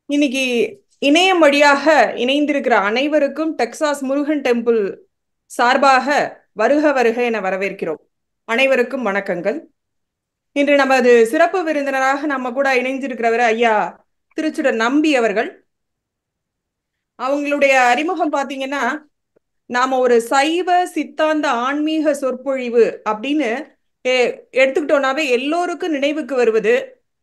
இன்னைக்கு இணையம் வழியாக இணைந்திருக்கிற அனைவருக்கும் டெக்சாஸ் முருகன் டெம்பிள் சார்பாக வருக வருக என வரவேற்கிறோம். அனைவருக்கும் வணக்கங்கள். இன்று நமது சிறப்பு விருந்தினராக நம்ம கூட இணைந்திருக்கிறவர் ஐயா திருச்சுடர் நம்பி அவர்கள். அவங்களுடைய அறிமுகம் பார்த்தீங்கன்னா, நாம ஒரு சைவ சித்தாந்த ஆன்மீக சொற்பொழிவு அப்படின்னு எடுத்துக்கிட்டோம்னாவே எல்லோருக்கும் நினைவுக்கு வருவது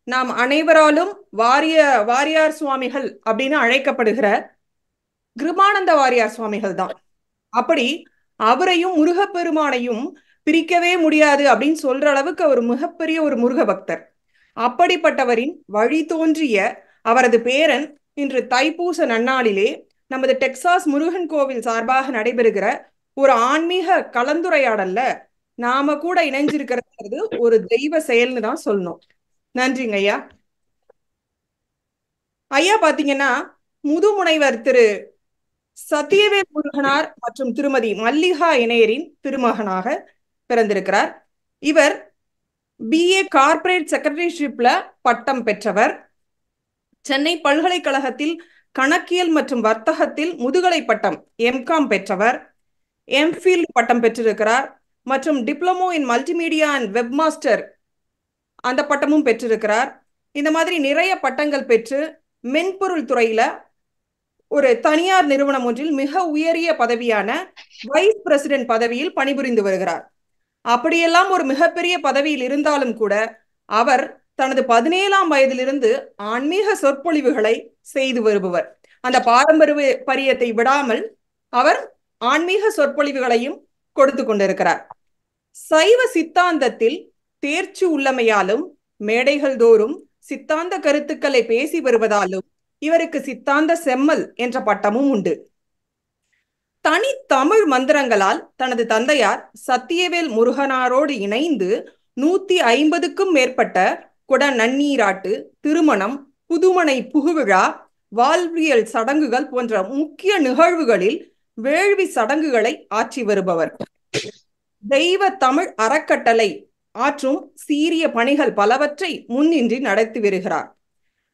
நாம் அனைவராலும் வாரியார் சுவாமிகள் அப்படின்னு அழைக்கப்படுகிற கிருபானந்த வாரியார் சுவாமிகள் தான். அப்படி அவரையும் முருகப்பெருமானையும் பிரிக்கவே முடியாது அப்படின்னு சொல்ற அளவுக்கு அவர் மிகப்பெரிய ஒரு முருக பக்தர். அப்படிப்பட்டவரின் வழி தோன்றிய அவரது பேரன் இன்று தைப்பூச நன்னாளிலே நமது டெக்சாஸ் முருகன் கோவில் சார்பாக நடைபெறுகிற ஒரு ஆன்மீக கலந்துரையாடல்ல நாம கூட இணைஞ்சிருக்கிறது ஒரு தெய்வ செயல்னு தான் சொல்லணும். நன்றிங்க ஐயா. ஐயா பாத்தீங்கன்னா, முதுமுனைவர் திரு சத்தியவேல் முருகனார் மற்றும் திருமதி மல்லிகா இணையரின் திருமகனாக பிறந்திருக்கிறார். இவர் BA கார்ப்பரேட் செக்ரட்டரிஷிப்ல பட்டம் பெற்றவர். சென்னை பல்கலைக்கழகத்தில் கணக்கியல் மற்றும் வர்த்தகத்தில் முதுகலை பட்டம் MCOM பெற்றவர். MPhil பட்டம் பெற்றிருக்கிறார் மற்றும் diploma in multimedia and webmaster அந்த பட்டமும் பெற்றிருக்கிறார். இந்த மாதிரி நிறைய பட்டங்கள் பெற்று மென்பொருள் துறையில ஒரு தனியார் நிறுவனம் ஒன்றில் மிக உயரிய பதவியான வைஸ் பிரசிடென்ட் பதவியில் பணிபுரிந்து வருகிறார். அப்படியெல்லாம் ஒரு மிகப்பெரிய பதவியில் இருந்தாலும் கூட அவர் தனது 17ஆம் வயதிலிருந்து ஆன்மீக சொற்பொழிவுகளை செய்து வருபவர். அந்த பாரம்பரியத்தை விடாமல் அவர் ஆன்மீக சொற்பொழிவுகளையும் கொடுத்து கொண்டிருக்கிறார். சைவ சித்தாந்தத்தில் தேர்ச்சி உள்ளமையாலும் மேடைகள் தோறும் சித்தாந்த கருத்துக்களை பேசி வருவதாலும் இவருக்கு சித்தாந்த செம்மல் என்ற பட்டமும் உண்டு. தனி தமிழ் மந்திரங்களால் தனது தந்தையார் சத்தியவேல் முருகனாரோடு இணைந்து 150க்கும் மேற்பட்ட குட நன்னீராட்டு, திருமணம், புதுமனை புகுவிழா, வாழ்வியல் சடங்குகள் போன்ற முக்கிய நிகழ்வுகளில் வேள்வி சடங்குகளை ஆற்றி வருபவர். தெய்வ தமிழ் அறக்கட்டளை ஆற்றும் சீரிய பணிகள் பலவற்றை முன்னின்றி நடத்தி வருகிறார்.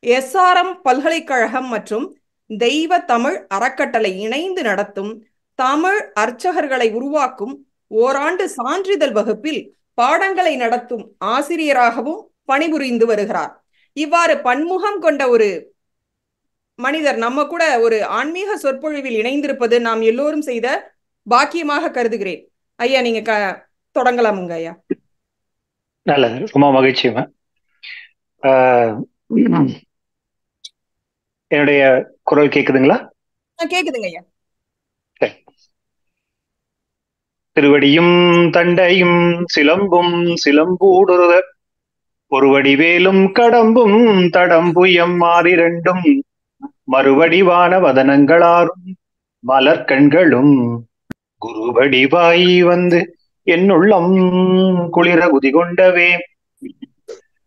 SRM பல்கலைக்கழகம் மற்றும் தெய்வ தமிழ் அறக்கட்டளை இணைந்து நடத்தும் தமிழ் அர்ச்சகர்களை உருவாக்கும் ஓராண்டு சான்றிதழ் வகுப்பில் பாடங்களை நடத்தும் ஆசிரியராகவும் பணிபுரிந்து வருகிறார். இவ்வாறு பன்முகம் கொண்ட ஒரு மனிதர் நம்ம கூட ஒரு ஆன்மீக சொற்பொழிவில் இணைந்திருப்பது நாம் எல்லோரும் செய்த பாக்கியமாக கருதுகிறேன். ஐயா, நீங்க தொடங்கலாமுங்க ஐயா. நல்லது, ரொம்ப மகிழ்ச்சிமா. என்னுடைய குரல் கேக்குதுங்களா? கேக்குதுங்க ஐயா. திருவடியும் தண்டையும் சிலம்பும் சிலம்பூடுருத ஒருவடிவேலும் கடம்பும் தடம்புயம் மாறிரண்டும் மறுவடிவான வதனங்களாரும் மலர்கண்களும் குருவடிவாய் வந்து என்னுள்ளம் குளிர குதிகொண்டவே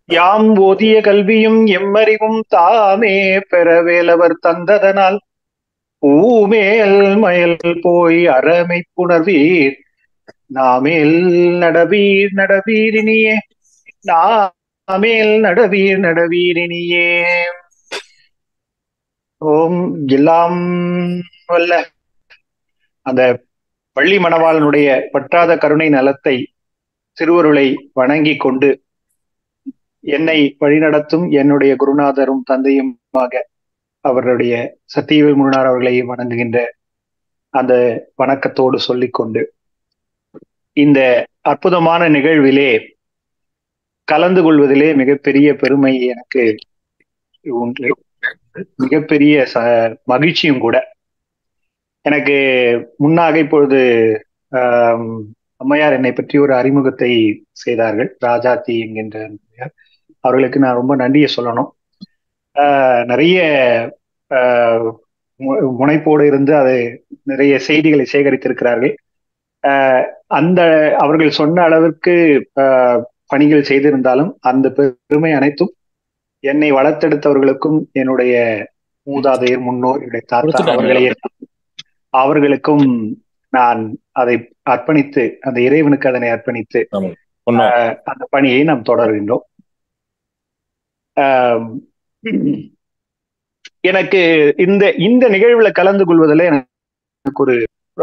யாம் ஓதிய கல்வியும் எம்மறிவும் தாமே பெறவேலவர் தந்ததனால் பூமேல் மயல் போய் அறமை புணர்வீர் நாமேல் நடவீர் நடவீரினியே நாமேல் நடவீர் நடவீரினியே. ஓம் எல்லாம் வல்ல அந்த பள்ளி மணவாளனுடைய பற்றாத கருணை நலத்தை திருவருளை வணங்கி கொண்டு என்னை வழிநடத்தும் என்னுடைய குருநாதரும் தந்தையுமாக அவருடைய சத்தியவேல் முருகனார் அவர்களையும் வணங்குகின்ற அந்த வணக்கத்தோடு சொல்லிக்கொண்டு இந்த அற்புதமான நிகழ்விலே கலந்து கொள்வதிலே மிகப்பெரிய பெருமை எனக்கு உண்டு, மிகப்பெரிய மகிழ்ச்சியும் கூட. எனக்கு முன்னாக இப்பொழுது அம்மையார் என்னை பற்றி ஒரு அறிமுகத்தை செய்தார்கள். ராஜாத்தி என்கின்ற அவர்களுக்கு நான் ரொம்ப நன்றியை சொல்லணும். நிறைய முனைப்போடு இருந்து அது நிறைய செய்திகளை சேகரித்திருக்கிறார்கள். அந்த அவர்கள் சொன்ன அளவிற்கு பணிகள் செய்திருந்தாலும் அந்த பெருமை அனைத்தும் என்னை வளர்த்தெடுத்தவர்களுக்கும் என்னுடைய மூதாதையர் முன்னோர் என்னுடைய தாத்தா அவர்களுக்கும் நான் அதை அர்ப்பணித்து, அந்த இறைவனுக்கு அதனை அர்ப்பணித்து அந்த பணியை நாம் தொடர்கின்றோம். எனக்கு இந்த இந்த நிகழ்வுல கலந்து கொள்வதில் எனக்கு ஒரு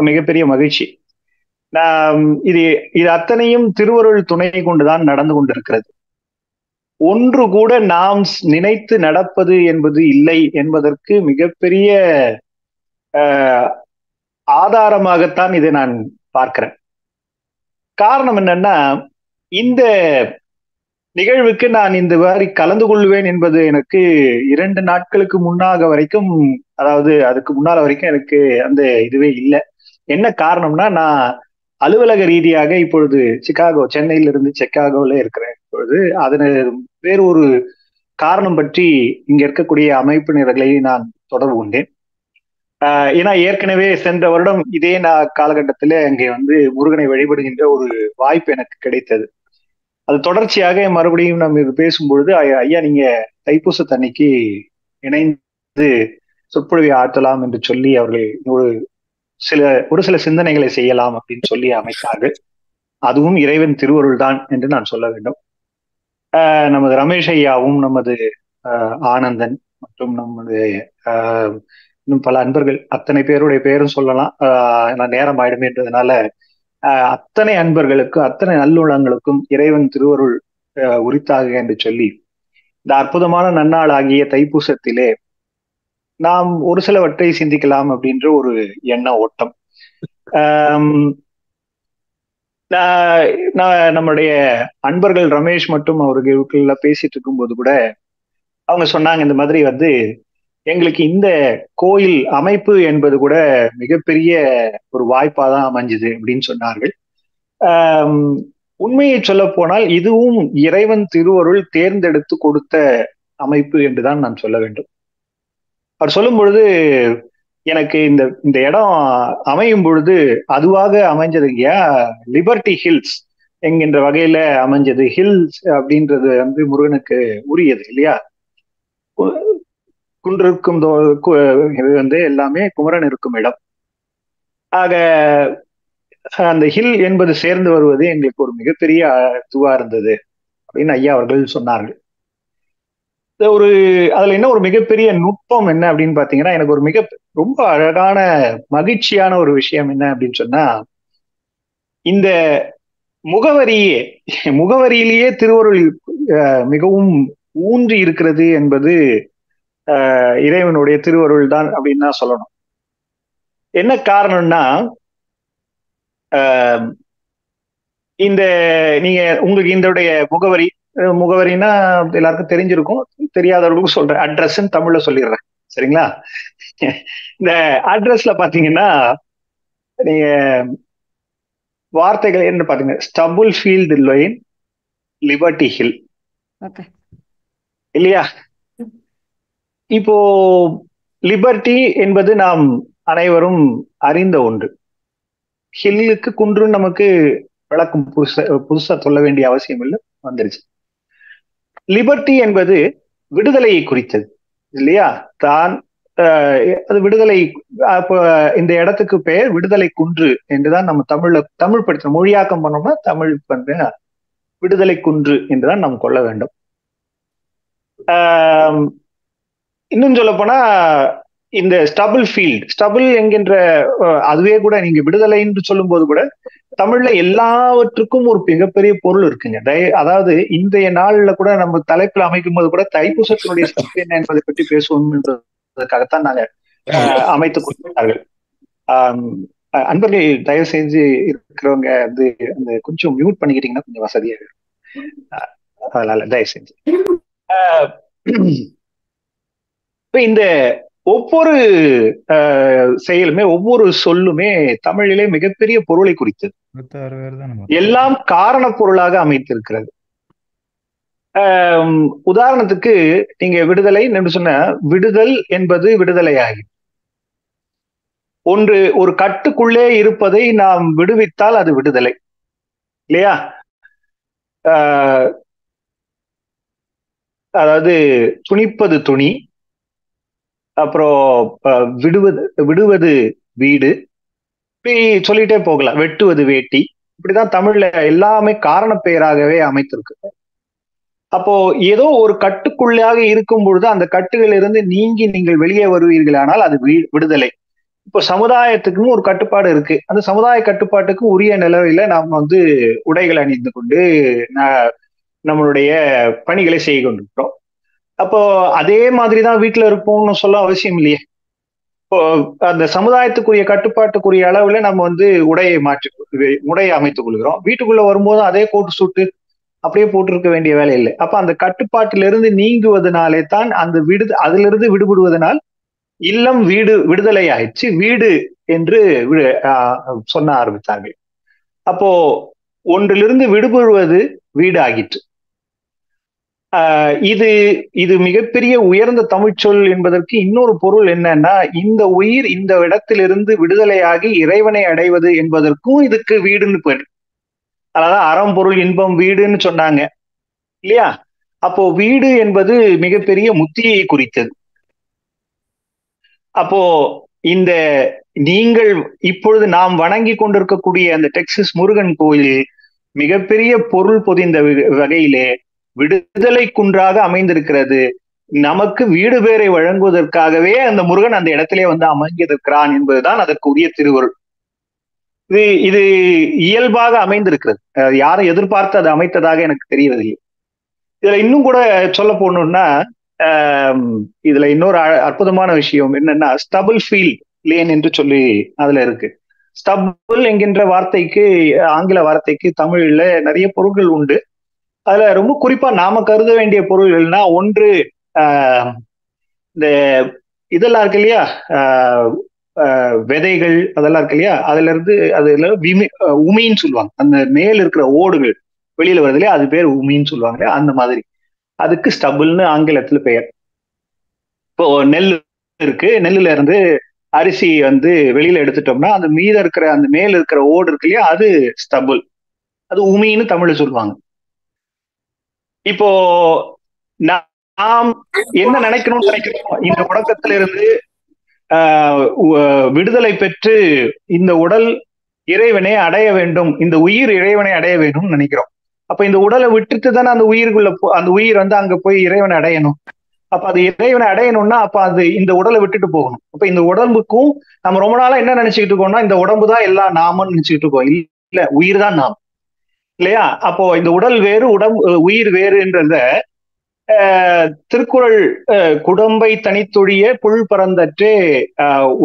மிகப்பெரிய மகிழ்ச்சி. நான் இது இது அத்தனையும் திருவருள் துணை கொண்டுதான் நடந்து கொண்டிருக்கிறது. ஒன்று கூட நாம் நினைத்து நடப்பது என்பது இல்லை என்பதற்கு மிகப்பெரிய ஆதாரமாகத்தான் இதை நான் பார்க்கிறேன். காரணம் என்னன்னா, இந்த நிகழ்வுக்கு நான் இந்த மாதிரி கலந்து கொள்வேன் என்பது எனக்கு 2 நாட்களுக்கு முன்னாக வரைக்கும், அதாவது அதுக்கு முன்னால வரைக்கும் எனக்கு அந்த இதுவே இல்லை. என்ன காரணம்னா, நான் அலுவலக ரீதியாக இப்பொழுது சென்னையில இருந்து சிக்காகோல இருக்கிறேன். இப்பொழுது அதன வேறு ஒரு காரணம் பற்றி இங்க இருக்கக்கூடிய அமைப்பினர்களை நான் தொடர்பு கொண்டேன். ஏன்னா ஏற்கனவே சென்ற வருடம் இதே காலகட்டத்தில அங்கே முருகனை வழிபடுகின்ற ஒரு வாய்ப்பு எனக்கு கிடைத்தது. அது தொடர்ச்சியாக மறுபடியும் நம்ம இது பேசும்பொழுது, ஐயா நீங்க தைப்பூசத்தன்னைக்கு இணைந்து சொற்பொழிவை ஆற்றலாம் என்று சொல்லி அவர்கள் ஒரு சில சிந்தனைகளை செய்யலாம் அப்படின்னு சொல்லி அமைத்தார்கள். அதுவும் இறைவன் திருவருள் தான் என்று நான் சொல்ல வேண்டும். நமது ரமேஷ் ஐயாவும், நமது ஆனந்தன் மற்றும் நமது இன்னும் பல அன்பர்கள், அத்தனை பேருடைய பேரும் சொல்லலாம், நான் நேரம் ஆயிடுமேன்றதுனால அத்தனை அன்பர்களுக்கும் அத்தனை நல்லுள்ளங்களுக்கும் இறைவன் திருவருள் உரித்தாக என்று சொல்லி இந்த அற்புதமான நன்னாள் ஆகிய தைப்பூசத்திலே நாம் ஒரு சிலவற்றை சிந்திக்கலாம் அப்படின்ற ஒரு எண்ண ஓட்டம். நம்முடைய அன்பர்கள் ரமேஷ் மற்றும் அவர்களுக்குள்ள பேசிட்டு இருக்கும்போது கூட அவங்க சொன்னாங்க, இந்த மாதிரி எங்களுக்கு இந்த கோயில் அமைப்பு என்பது கூட மிகப்பெரிய ஒரு வாய்ப்பாதான் அமைஞ்சுது அப்படின்னு சொன்னார்கள். உண்மையை சொல்ல போனால் இதுவும் இறைவன் திருவருள் தேர்ந்தெடுத்து கொடுத்த அமைப்பு என்றுதான் நான் சொல்ல வேண்டும். அவர் சொல்லும் பொழுது எனக்கு இந்த இடம் அமையும் பொழுது அதுவாக அமைஞ்சது இல்லையா, லிபர்ட்டி ஹில்ஸ் என்கின்ற வகையில அமைஞ்சது. ஹில்ஸ் அப்படின்றது முருகனுக்கு உரியது இல்லையா. குன்றிருக்கும் எல்லாமே குமரன் இருக்கும் இடம். ஆக அந்த ஹில் என்பது சேர்ந்து வருவது எங்களுக்கு ஒரு மிகப்பெரிய இதுவா இருந்தது அப்படின்னு ஐயா அவர்கள் சொன்னார்கள். அதுல என்ன ஒரு மிகப்பெரிய நுட்பம் என்ன அப்படின்னு பாத்தீங்கன்னா, எனக்கு ஒரு ரொம்ப அழகான மகிழ்ச்சியான ஒரு விஷயம் என்ன அப்படின்னு சொன்னா, இந்த முகவரியிலேயே திருவருள் மிகவும் ஊன்றி இருக்கிறது என்பது இறைவனுடைய திருவருள் தான் அப்படின்னு தான் சொல்லணும். என்ன காரணம்னா, நீங்க உங்களுக்கு இதோடைய முகவரினா எல்லாருக்கும் தெரிஞ்சிருக்கும், தெரியாதவர்களுக்கும் சொல்றேன். அட்ரஸ் தமிழ்ல சொல்லிடுறேன், சரிங்களா. இந்த அட்ரஸ்ல பாத்தீங்கன்னா நீங்க வார்த்தைகள் என்ன பாத்தீங்க, stubble field line, liberty hill இல்லையா. இப்போ லிபர்ட்டி என்பது நாம் அனைவரும் அறிந்த ஒன்று. ஹில்லுக்கு குன்று நமக்கு விளக்கம் புதுசா சொல்ல வேண்டிய அவசியம் இல்லை, வந்துருச்சு. லிபர்ட்டி என்பது விடுதலையை குறித்தது இல்லையா. தான் அது விடுதலை. அப்ப இந்த இடத்துக்கு பெயர் விடுதலை குன்று என்றுதான் நம்ம தமிழ் படித்த மொழியாக்கம் பண்ணோம்னா தமிழ் விடுதலை குன்று என்றுதான் நாம் கொள்ள வேண்டும். இன்னும் சொல்ல போனா இந்த ஸ்டபுள் என்கின்ற அதுவே கூட நீங்க விடுதலை என்று சொல்லும் போது கூட தமிழ்ல எல்லாவற்றுக்கும் ஒரு மிகப்பெரிய பொருள் இருக்குங்க. அதாவது இன்றைய நாள்ல கூட நம்ம தலைப்புல அமைக்கும் போது கூட தைப்பூசத்தினுடைய சிறப்பு என்ன என்பதை பற்றி பேசுவோம் என்பதற்காகத்தான் நாங்க அமைத்துக் கொடுத்தார்கள். அன்பர்கள் தயவு செஞ்சு இருக்கிறவங்க அந்த கொஞ்சம் மியூட் பண்ணிக்கிட்டீங்கன்னா கொஞ்சம் வசதியா இருக்கும். அதனால தயவு செஞ்சு இந்த ஒவ்வொரு செயலுமே ஒவ்வொரு சொல்லுமே தமிழிலே மிகப்பெரிய பொருளை குறித்தது. எல்லாம் காரண பொருளாக அமைத்திருக்கிறது. உதாரணத்துக்கு நீங்க விடுதலை என்று சொன்ன, விடுதல் என்பது விடுதலையாகி, ஒரு கட்டுக்குள்ளே இருப்பதை நாம் விடுவித்தால் அது விடுதலை இல்லையா. அதாவது துணிப்பது துணி, அப்புறம் விடுவது வீடு, இப்படி சொல்லிட்டே போகலாம். வெட்டுவது வேட்டி, இப்படிதான் தமிழ்ல எல்லாமே காரண பெயராகவே அமைத்திருக்கு. அப்போ ஏதோ ஒரு கட்டுக்குள்ளாக இருக்கும் பொழுது அந்த கட்டுகளிலிருந்து நீங்கி நீங்கள் வெளியே வருவீர்களானால் அது விடுதலை. இப்போ சமுதாயத்துக்குன்னு ஒரு கட்டுப்பாடு இருக்கு. அந்த சமுதாய கட்டுப்பாட்டுக்கு உரிய நிலையில நாம் வந்து உடைகள் அணிந்து கொண்டு நம்மளுடைய பணிகளை செய்து கொண்டிருக்கிறோம். அப்போ அதே மாதிரிதான் வீட்டுல இருப்போம்னு சொல்ல அவசியம் இல்லையே. இப்போ அந்த சமுதாயத்துக்குரிய கட்டுப்பாட்டுக்குரிய அளவுல நம்ம வந்து உடையை அமைத்துக் கொள்கிறோம். வீட்டுக்குள்ள வரும்போது அதே கோட்டு சூட்டு அப்படியே போட்டிருக்க வேண்டிய வேலை இல்லை. அப்ப அந்த கட்டுப்பாட்டிலிருந்து நீங்குவதனாலே தான் அந்த அதிலிருந்து விடுபடுவதனால் இல்லம் விடுதலை ஆயிடுச்சு, வீடு என்று சொல்ல ஆரம்பித்தார்கள். அப்போ ஒன்றிலிருந்து விடுபடுவது வீடு ஆகிற்று. இது இது மிகப்பெரிய உயர்ந்த தமிழ்ச்சொல் என்பதற்கு இன்னொரு பொருள் என்னன்னா, இந்த உயிர் இந்த இடத்திலிருந்து விடுதலையாகி இறைவனை அடைவது என்பதற்கும் இதுக்கு வீடுன்னு போயிடு. அதாவது அறம் பொருள் இன்பம் வீடுன்னு சொன்னாங்க இல்லையா? அப்போ வீடு என்பது மிகப்பெரிய முத்தியை குறித்தது. அப்போ இந்த நீங்கள் இப்பொழுது நாம் வணங்கி கொண்டிருக்கக்கூடிய அந்த டெக்சஸ் முருகன் கோயில் மிகப்பெரிய பொருள் பொதிந்த வகையிலே விடுதலை குன்றாக அமைந்திருக்கிறது. நமக்கு வீடு பேரை வழங்குவதற்காகவே அந்த முருகன் அந்த இடத்திலே வந்து அமைந்திருக்கிறான் என்பதுதான் அதற்கு உரிய திருவருள். இது இயல்பாக அமைந்திருக்கிறது. யாரும் எதிர்பார்த்து அது அமைத்ததாக எனக்கு தெரியவதில்லை. இதுல இன்னும் கூட சொல்ல போனோம்னா, இதுல இன்னொரு அற்புதமான விஷயம் என்னன்னா, ஸ்டபிள் ஃபீல்ட் லேன் என்று சொல்லி அதுல இருக்கு. ஸ்டபிள் என்கின்ற வார்த்தைக்கு, ஆங்கில வார்த்தைக்கு தமிழ்ல நிறைய பொருட்கள் உண்டு. அதுல ரொம்ப குறிப்பா நாம கருத வேண்டிய பொருள்கள்னா, ஒன்று இந்த இதெல்லாம் இருக்கு இல்லையா, விதைகள் அதெல்லாம் இருக்கு இல்லையா, அதுல இருந்து அதுல உமின்னு சொல்லுவாங்க. அந்த மேல் இருக்கிற ஓடுகள் வெளியில வருது இல்லையா, அது பேர் உமின்னு சொல்லுவாங்க. அந்த மாதிரி அதுக்கு ஸ்டபிள்னு ஆங்கிலத்துல பெயர். இப்போ நெல் இருக்கு, நெல்லுல இருந்து அரிசி வந்து வெளியில எடுத்துட்டோம்னா அந்த மீத இருக்கிற அந்த மேல இருக்கிற ஓடு இருக்கு இல்லையா, அது ஸ்டபிள். அது உமின்னு தமிழ்ல சொல்லுவாங்க. இப்போ நாம் என்ன நினைக்கணும்னு நினைக்கிறோம், இந்த முடக்கத்திலிருந்து விடுதலை பெற்று இந்த உடல் இறைவனை அடைய வேண்டும், இந்த உயிர் இறைவனை அடைய வேண்டும் நினைக்கிறோம். அப்ப இந்த உடலை விட்டுட்டு தானே அந்த உயிருக்குள்ள அந்த உயிர் வந்து அங்க போய் இறைவனை அடையணும். அப்ப அது இறைவனை அடையணும்னா அப்ப அது இந்த உடலை விட்டுட்டு போகணும். அப்ப இந்த உடம்புக்கும் நம்ம ரொம்ப நாளா என்ன நினைச்சுக்கிட்டு இருக்கோம்னா, இந்த உடம்பு தான் எல்லாம் நாமன்னு நினைச்சுக்கிட்டு இருக்கோம். இல்ல, உயிர் தான் நாம் இல்லையா? அப்போ இந்த உடல் வேறு உயிர் வேறுன்றத திருக்குறள் குடம்பை தனித்தொழிய புல் பறந்தற்றே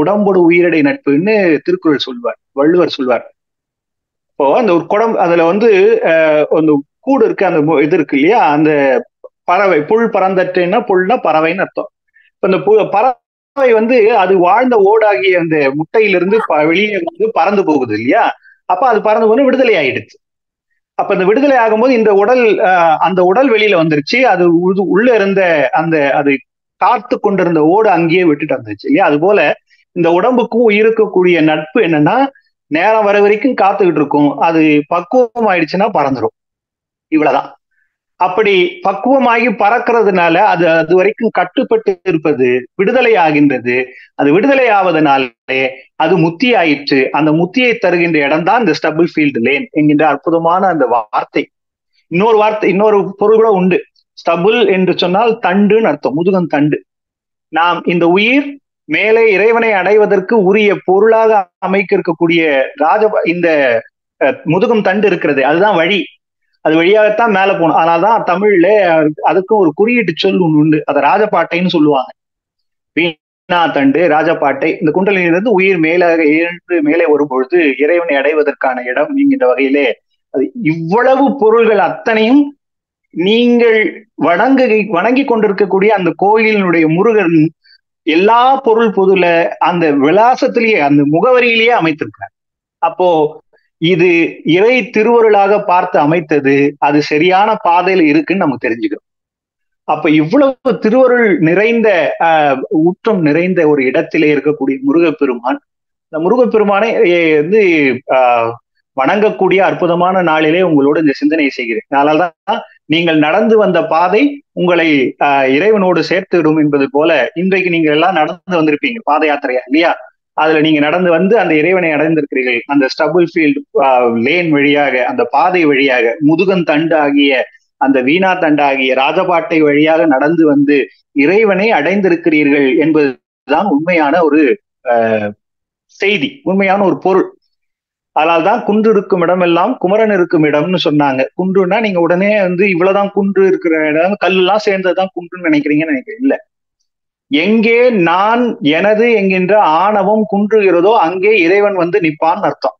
உடம்போடு உயிரடை நட்புன்னு திருக்குறள் சொல்வார், வள்ளுவர் சொல்வார். இப்போ அந்த ஒரு குடம், அதுல வந்து அந்த கூடு இருக்கு, அந்த இது இருக்கு இல்லையா, அந்த பறவை புல் பறந்தற்றேன்னா, புல்னா பறவைன்னு அர்த்தம். இப்ப இந்த பறவை வந்து அது வாழ்ந்த ஓடாகிய அந்த முட்டையிலிருந்து வெளியே வந்து பறந்து போகுது இல்லையா, அப்ப அது பறந்து போது விடுதலை ஆயிடுச்சு. அப்ப இந்த விடுதலை ஆகும்போது இந்த உடல் அந்த உடல் வெளியில வந்துருச்சு. அது உள்ள இருந்த அந்த அது காத்து கொண்டிருந்த ஓடு அங்கேயே விட்டுட்டு வந்துருச்சு இல்லையா. அது போல இந்த உடம்புக்கும் உயிருக்கக்கூடிய நட்பு என்னன்னா, நேரம் வர வரைக்கும் காத்துக்கிட்டு இருக்கும், அது பக்குவம் ஆயிடுச்சுன்னா பறந்துடும், இவ்வளவுதான். அப்படி பக்குவமாகி பறக்கிறதுனால அது அது வரைக்கும் கட்டுப்பட்டு இருப்பது விடுதலை ஆகின்றது. அது விடுதலை ஆவதனாலே அது முத்தி ஆயிற்று. அந்த முத்தியை தருகின்ற இடம் தான் இந்த ஸ்டபிள் ஃபீல்டு லேன் என்கின்ற அற்புதமான அந்த வார்த்தை. இன்னொரு பொருள் கூட உண்டு. ஸ்டபிள் என்று சொன்னால் தண்டுன்னு அர்த்தம், முதுகன் தண்டு. நாம் இந்த உயிர் மேலே இறைவனை அடைவதற்கு உரிய பொருளாக அமைக்க இருக்கக்கூடிய இந்த முதுகம் தண்டு இருக்கிறது, அதுதான் வழி. அது வழியாகத்தான் மேல போகணும். அதனால்தான் தமிழ்ல அதுக்கும் ஒரு குறியீட்டு சொல் ஒண்ணு உண்டு, அதை ராஜபாட்டைன்னு சொல்லுவாங்க. வீணா தண்டு, ராஜபாட்டை. இந்த குண்டலினிலிருந்து உயிர் மேலே வரும் பொழுது இறைவனை அடைவதற்கான இடம் என்கின்ற வகையிலே அது இவ்வளவு பொருள்கள் அத்தனையும் நீங்கள் வணங்கி கொண்டிருக்கக்கூடிய அந்த கோயிலினுடைய முருகன் எல்லா பொருள் பொதுல அந்த விலாசத்திலேயே அந்த முகவரியிலேயே அமைத்திருக்கிறார். அப்போ இது இறை திருவருளாக பார்த்து அமைத்தது, அது சரியான பாதையில இருக்குன்னு நமக்கு தெரிஞ்சுக்கிறோம். அப்ப இவ்வளவு திருவருள் நிறைந்த ஊற்றம் நிறைந்த ஒரு இடத்திலே இருக்கக்கூடிய முருகப்பெருமான், இந்த முருகப்பெருமானை வந்து வணங்கக்கூடிய அற்புதமான நாளிலே உங்களோட இந்த சிந்தனையை செய்கிறேன். அதனால்தான் நீங்கள் நடந்து வந்த பாதை உங்களை இறைவனோடு சேர்த்து விடும் என்பது போல இன்றைக்கு நீங்க எல்லாம் நடந்து வந்திருப்பீங்க பாத யாத்திரையா இல்லையா. அதுல நீங்க நடந்து வந்து அந்த இறைவனை அடைந்திருக்கிறீர்கள். அந்த ஸ்டபிள் ஃபீல்டு லேன் வழியாக, அந்த பாதை வழியாக, முதுகன் தண்டு ஆகிய அந்த வீணா தண்டாகிய ராஜபாட்டை வழியாக நடந்து வந்து இறைவனை அடைந்திருக்கிறீர்கள் என்பதுதான் உண்மையான ஒரு செய்தி, உண்மையான ஒரு பொருள். அதனால்தான் குன்று இருக்கும் இடம் எல்லாம் குமரன் இருக்கும் இடம்னு சொன்னாங்க. குன்றுனா நீங்க உடனே வந்து இவ்வளவுதான் குன்று இருக்கிற இடம், கல்லெல்லாம் சேர்ந்ததுதான் குன்றுன்னு நினைக்கிறீங்கன்னு நினைக்கிறேன். இல்ல, எங்கே நான் எனது என்கின்ற ஆணவம் குன்றுகிறதோ அங்கே இறைவன் வந்து நிற்பான் அர்த்தம்.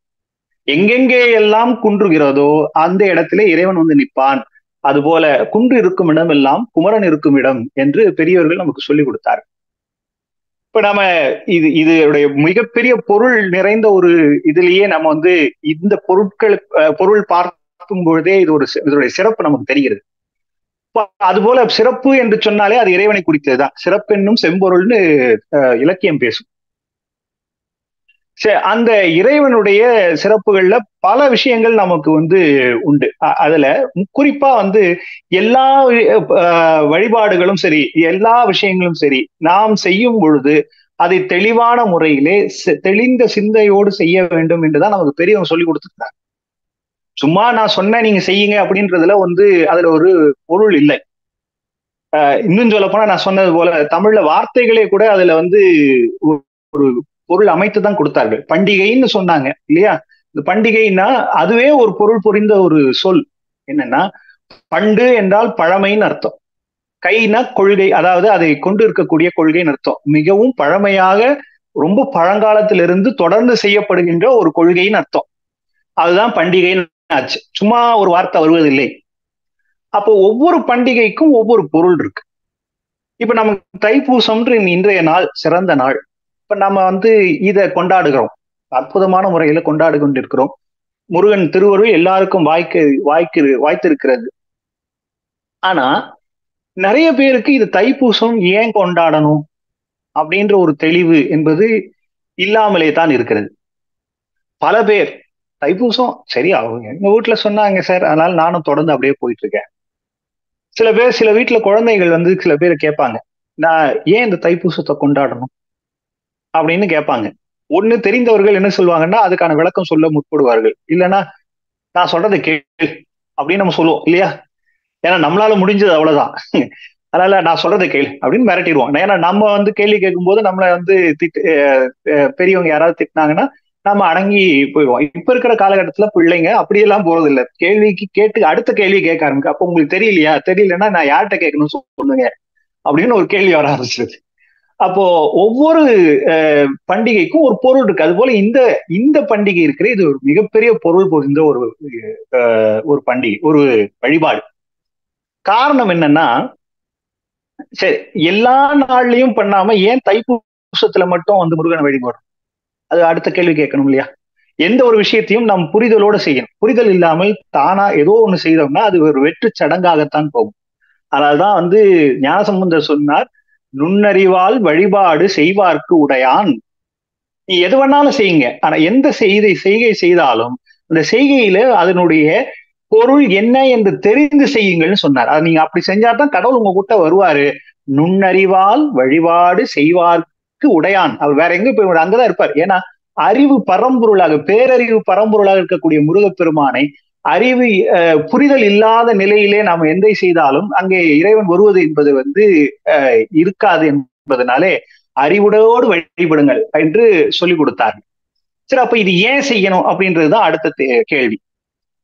எங்கெங்கே எல்லாம் குன்றுகிறதோ அந்த இடத்திலே இறைவன் வந்து நிற்பான். அதுபோல குன்று இருக்கும் இடம் எல்லாம் குமரன் இருக்கும் இடம் என்று பெரியவர்கள் நமக்கு சொல்லிக் கொடுத்தார். இப்ப நாம இதோடைய மிகப்பெரிய பொருள் நிறைந்த ஒரு இதுலயே நம்ம வந்து இந்த பொருள் பார்க்கும் பொழுதே இதோடைய சிறப்பு நமக்கு தெரிகிறது. அது போல சிறப்பு என்று சொன்னாலே அது இறைவனை குறித்ததுதான். சிறப்பு என்னும் செம்பொருள்னு இலக்கியம் பேசும். அந்த இறைவனுடைய சிறப்புகள்ல பல விஷயங்கள் நமக்கு வந்து உண்டு. அதுல குறிப்பா வந்து எல்லா வழிபாடுகளும் சரி, எல்லா விஷயங்களும் சரி, நாம் செய்யும் பொழுது அதை தெளிவான முறையிலே தெளிந்த சிந்தையோடு செய்ய வேண்டும் என்றுதான் நமக்கு பெரியவங்க சொல்லி கொடுத்துருக்காங்க. சும்மா நான் சொன்ன நீங்க செய்யுங்க அப்படின்றதுல வந்து அதுல ஒரு பொருள் இல்லை. இன்னும் சொல்ல போனா நான் சொன்னது போல தமிழ்ல வார்த்தைகளே கூட அதுல வந்து ஒரு பொருள் அமைத்து தான் கொடுத்தார்கள். பண்டிகைன்னு சொன்னாங்க இல்லையா? இந்த பண்டிகைன்னா அதுவே ஒரு பொருள் புரிந்த ஒரு சொல். என்னன்னா, பண்டு என்றால் பழமைன்னு அர்த்தம், கைனா கொள்கை, அதாவது அதை கொண்டு இருக்கக்கூடிய கொள்கைன்னு அர்த்தம். மிகவும் பழமையாக ரொம்ப பழங்காலத்திலிருந்து தொடர்ந்து செய்யப்படுகின்ற ஒரு கொள்கைன்னு அர்த்தம். அதுதான் பண்டிகைன்னு ஆச்சு. சும்மா ஒரு வார்த்தை வருவதில்லை. அப்போ ஒவ்வொரு பண்டிகைக்கும் ஒவ்வொரு பொருள் இருக்கு. இப்ப நமக்கு தைப்பூசம்ன்ற இன்றைய நாள் சிறந்த நாள். இப்ப நம்ம வந்து இதை கொண்டாடுகிறோம், அற்புதமான முறையில கொண்டாடு கொண்டிருக்கிறோம். முருகன் திருவருள் எல்லாருக்கும் வாய்த்திருக்கிறது. ஆனா நிறைய பேருக்கு இது தைப்பூசம் ஏன் கொண்டாடணும் அப்படின்ற ஒரு தெளிவு என்பது இல்லாமலே தான் இருக்கிறது. பல பேர் தைப்பூசம் சரி அவங்க எங்க வீட்டுல சொன்னாங்க சார், அதனால நானும் தொடர்ந்து அப்படியே போயிட்டு இருக்கேன். சில வீட்டுல குழந்தைகள் வந்து சில பேர் கேட்பாங்க, நான் ஏன் இந்த தைப்பூசத்தை கொண்டாடணும் அப்படின்னு கேட்பாங்க. ஒண்ணு தெரிந்தவர்கள் என்ன சொல்லுவாங்கன்னா அதுக்கான விளக்கம் சொல்ல முற்படுவார்கள். இல்லைன்னா நான் சொல்றதை கேளு அப்படின்னு நம்ம சொல்லுவோம் இல்லையா? ஏன்னா நம்மளால முடிஞ்சது அவ்வளவுதான். அதனால நான் சொல்றதை கேளு அப்படின்னு மிரட்டிடுவோம். ஏன்னா நம்ம வந்து கேள்வி கேட்கும் போது நம்மளை வந்து பெரியவங்க யாராவது திட்டினாங்கன்னா நம்ம அடங்கி போயிடுவோம். இப்ப இருக்கிற காலகட்டத்துல பிள்ளைங்க அப்படியெல்லாம் போறது இல்லை. கேள்விக்கு கேட்டு அடுத்த கேள்வி கேட்க ஆரம்பிக்கும். அப்ப உங்களுக்கு தெரியலையா, தெரியலன்னா நான் யார்கிட்ட கேட்கணும்னு சொல்லுங்க அப்படின்னு ஒரு கேள்வி வர ஆரம்பிச்சிருது. அப்போ ஒவ்வொரு பண்டிகைக்கும் ஒரு பொருள் இருக்கு. அது போல இந்த பண்டிகை இருக்கிற இது ஒரு மிகப்பெரிய பொருள் பொருந்த ஒரு பண்டிகை, ஒரு வழிபாடு. காரணம் என்னன்னா, சரி எல்லா நாள்லயும் பண்ணாம ஏன் தைப்பூசத்துல மட்டும் வந்து முருகனை வழிபாடும்? அது அடுத்த கேள்வி கேட்கணும் இல்லையா? எந்த ஒரு விஷயத்தையும் நாம் புரிதலோட செய்யணும். புரிதல் இல்லாமல் தானா ஏதோ ஒண்ணு செய்தோம்னா அது ஒரு வெற்று சடங்காகத்தான் போகும். அதனால்தான் வந்து ஞானசம்பந்தர் சொன்னார், நுண்ணறிவால் வழிபாடு செய்வார்க்கு உடையான். நீ எது வேணாலும் செய்யுங்க, ஆனா எந்த செய்கை செய்தாலும் அந்த செய்கையில அதனுடைய பொருள் என்ன என்று தெரிந்து செய்யுங்கள்னு சொன்னார். அது நீங்க அப்படி செஞ்சாதான் கடவுள் உங்க கூட்ட வருவாரு. நுண்ணறிவால் வழிபாடு செய்வார்க்கு உடையான். அவர் வேற எங்க போய் அங்கதான் இருப்பார். ஏன்னா அறிவு பரம்பொருளாக, பேரறிவு பரம்பொருளாக இருக்கக்கூடிய முருகப்பெருமானை அறிவு புரிதல் இல்லாத நிலையிலே நாம் எந்தை செய்தாலும் அங்கே இறைவன் வருவது என்பது வந்து இருக்காது என்பதனாலே அறிவுடையோடு வழிபடுங்கள் என்று சொல்லிக் கொடுத்தார்கள். சரி, அப்ப இது ஏன் செய்யணும் அப்படின்றதுதான் அடுத்த கேள்வி.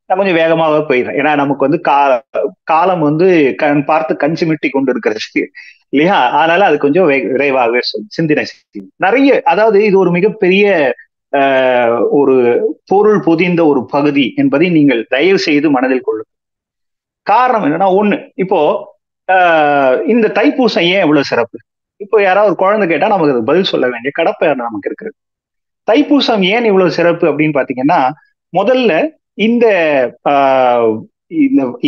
நான் கொஞ்சம் வேகமாக போயிடுறேன். ஏன்னா நமக்கு வந்து காலம் வந்து பார்த்து கண் சிமிட்டி கொண்டு இருக்கிறது இல்லையா? அதனால அது கொஞ்சம் விரைவாகவே சிந்தனை செய்யும். நிறைய, அதாவது இது ஒரு மிகப்பெரிய ஒரு பொருள் பொதிந்த ஒரு பகுதி என்பதை நீங்கள் தயவு செய்து மனதில் கொள்ளுங்கள். காரணம் என்னன்னா, ஒண்ணு, இப்போ இந்த தைப்பூசம் ஏன் இவ்வளவு சிறப்பு? இப்போ யாராவது ஒரு குழந்தை கேட்டா நமக்கு பதில் சொல்ல வேண்டிய கடப்பை நமக்கு இருக்கிறது. தைப்பூசம் ஏன் இவ்வளவு சிறப்பு அப்படின்னு பாத்தீங்கன்னா, முதல்ல இந்த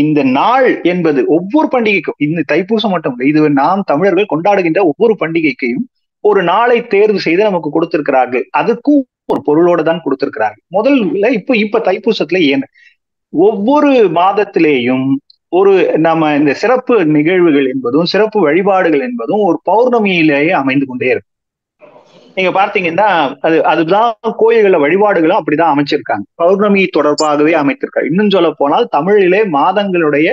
இந்த நாள் என்பது ஒவ்வொரு பண்டிகைக்கும், இந்த தைப்பூசம் மட்டும் இல்லை, இது நாம் தமிழர்கள் கொண்டாடுகின்ற ஒவ்வொரு பண்டிகைக்கையும் ஒரு நாளை தேர்வு செய்து நமக்கு கொடுத்திருக்கிறார்கள். அதுக்கும் ஒரு பொருளோட தான் கொடுத்திருக்கிறார்கள். முதல்ல இப்ப தைப்பூசத்துல ஏன் ஒவ்வொரு மாதத்திலேயும் ஒரு நம்ம இந்த சிறப்பு நிகழ்வுகள் என்பதும் சிறப்பு வழிபாடுகள் என்பதும் ஒரு பௌர்ணமியிலேயே அமைந்து கொண்டே இருக்கும். நீங்க பார்த்தீங்கன்னா அதுதான் கோயில்கள வழிபாடுகளும் அப்படிதான் அமைச்சிருக்காங்க. பௌர்ணமி தொடர்பாகவே அமைத்திருக்காங்க. இன்னும் சொல்ல போனால் தமிழிலே மாதங்களுடைய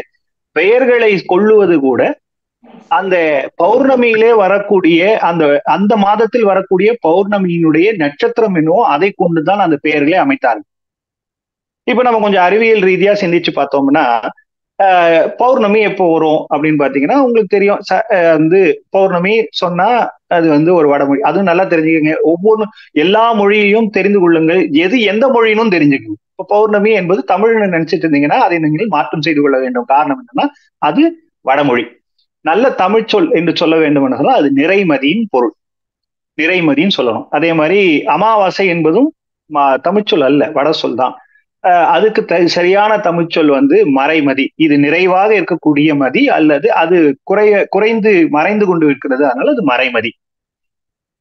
பெயர்களை கொள்ளுவது கூட அந்த பௌர்ணமியிலே வரக்கூடிய அந்த அந்த மாதத்தில் வரக்கூடிய பௌர்ணமியினுடைய நட்சத்திரம் என்னவோ அதை கொண்டுதான் அந்த பெயர்களை அமைத்தார்கள். இப்ப நம்ம கொஞ்சம் அறிவியல் ரீதியா சிந்திச்சு பார்த்தோம்னா, பௌர்ணமி எப்போ வரும் அப்படின்னு பாத்தீங்கன்னா உங்களுக்கு தெரியும். வந்து பௌர்ணமி சொன்னா அது வந்து ஒரு வடமொழி. அதுவும் நல்லா தெரிஞ்சுக்கங்க. ஒவ்வொரு எல்லா மொழியையும் தெரிந்து கொள்ளுங்கள். எது எந்த மொழியினும் தெரிஞ்சுக்கணும். இப்ப பௌர்ணமி என்பது தமிழ்னு நினைச்சிட்டு இருந்தீங்கன்னா அதை நீங்கள் மாற்றம் செய்து கொள்ள வேண்டும். காரணம் என்னன்னா அது வடமொழி. நல்ல தமிழ் சொல் என்று சொல்ல வேண்டும் என்று சொன்னால் அது நிறைமதியின் பொருள். நிறைமதின்னு சொல்லணும். அதே மாதிரி அமாவாசை என்பதும் தமிழ்ச்சொல் அல்ல, வட சொல் தான். அதுக்கு சரியான தமிழ்ச்சொல் வந்து மறைமதி. இது நிறைவாக இருக்கக்கூடிய மதி அல்லது அது குறைந்து மறைந்து கொண்டு இருக்கிறது, அதனால அது மறைமதி.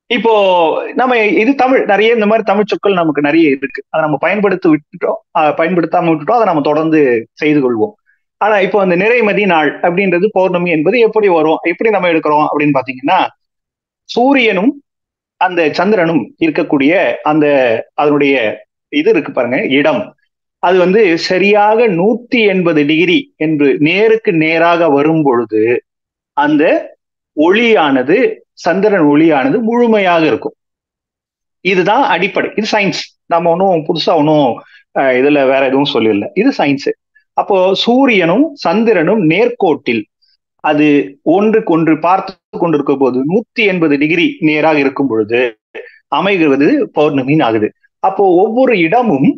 இப்போ நம்ம இது தமிழ் நிறைய இந்த மாதிரி தமிழ் சொற்கள் நமக்கு நிறைய இருக்கு. அதை நம்ம பயன்படுத்தாம விட்டுட்டோம். அதை நம்ம தொடர்ந்து செய்து கொள்வோம். ஆனா இப்போ அந்த நிறைமதி நாள் அப்படின்றது பௌர்ணமி என்பது எப்படி வரும், எப்படி நம்ம எடுக்கிறோம் அப்படின்னு பாத்தீங்கன்னா, சூரியனும் அந்த சந்திரனும் இருக்கக்கூடிய அந்த அதனுடைய இது இருக்கு பாருங்க, இடம். அது வந்து சரியாக 180 டிகிரி என்று நேருக்கு நேராக வரும் பொழுது அந்த ஒளியானது, சந்திரன் ஒளியானது முழுமையாக இருக்கும். இதுதான் அடிப்படை. இது சயின்ஸ். நம்ம ஒன்றும் புதுசா ஒன்றும் இதுல வேற எதுவும் சொல்லல. இது சயின்ஸ். அப்போ சூரியனும் சந்திரனும் நேர்கோட்டில் அது ஒன்றுக்கு ஒன்று பார்த்து கொண்டிருக்கும் போது 180 டிகிரி நேராக இருக்கும் பொழுது அமைகிறது பௌர்ணமின்னு ஆகுது. அப்போ ஒவ்வொரு இடமும்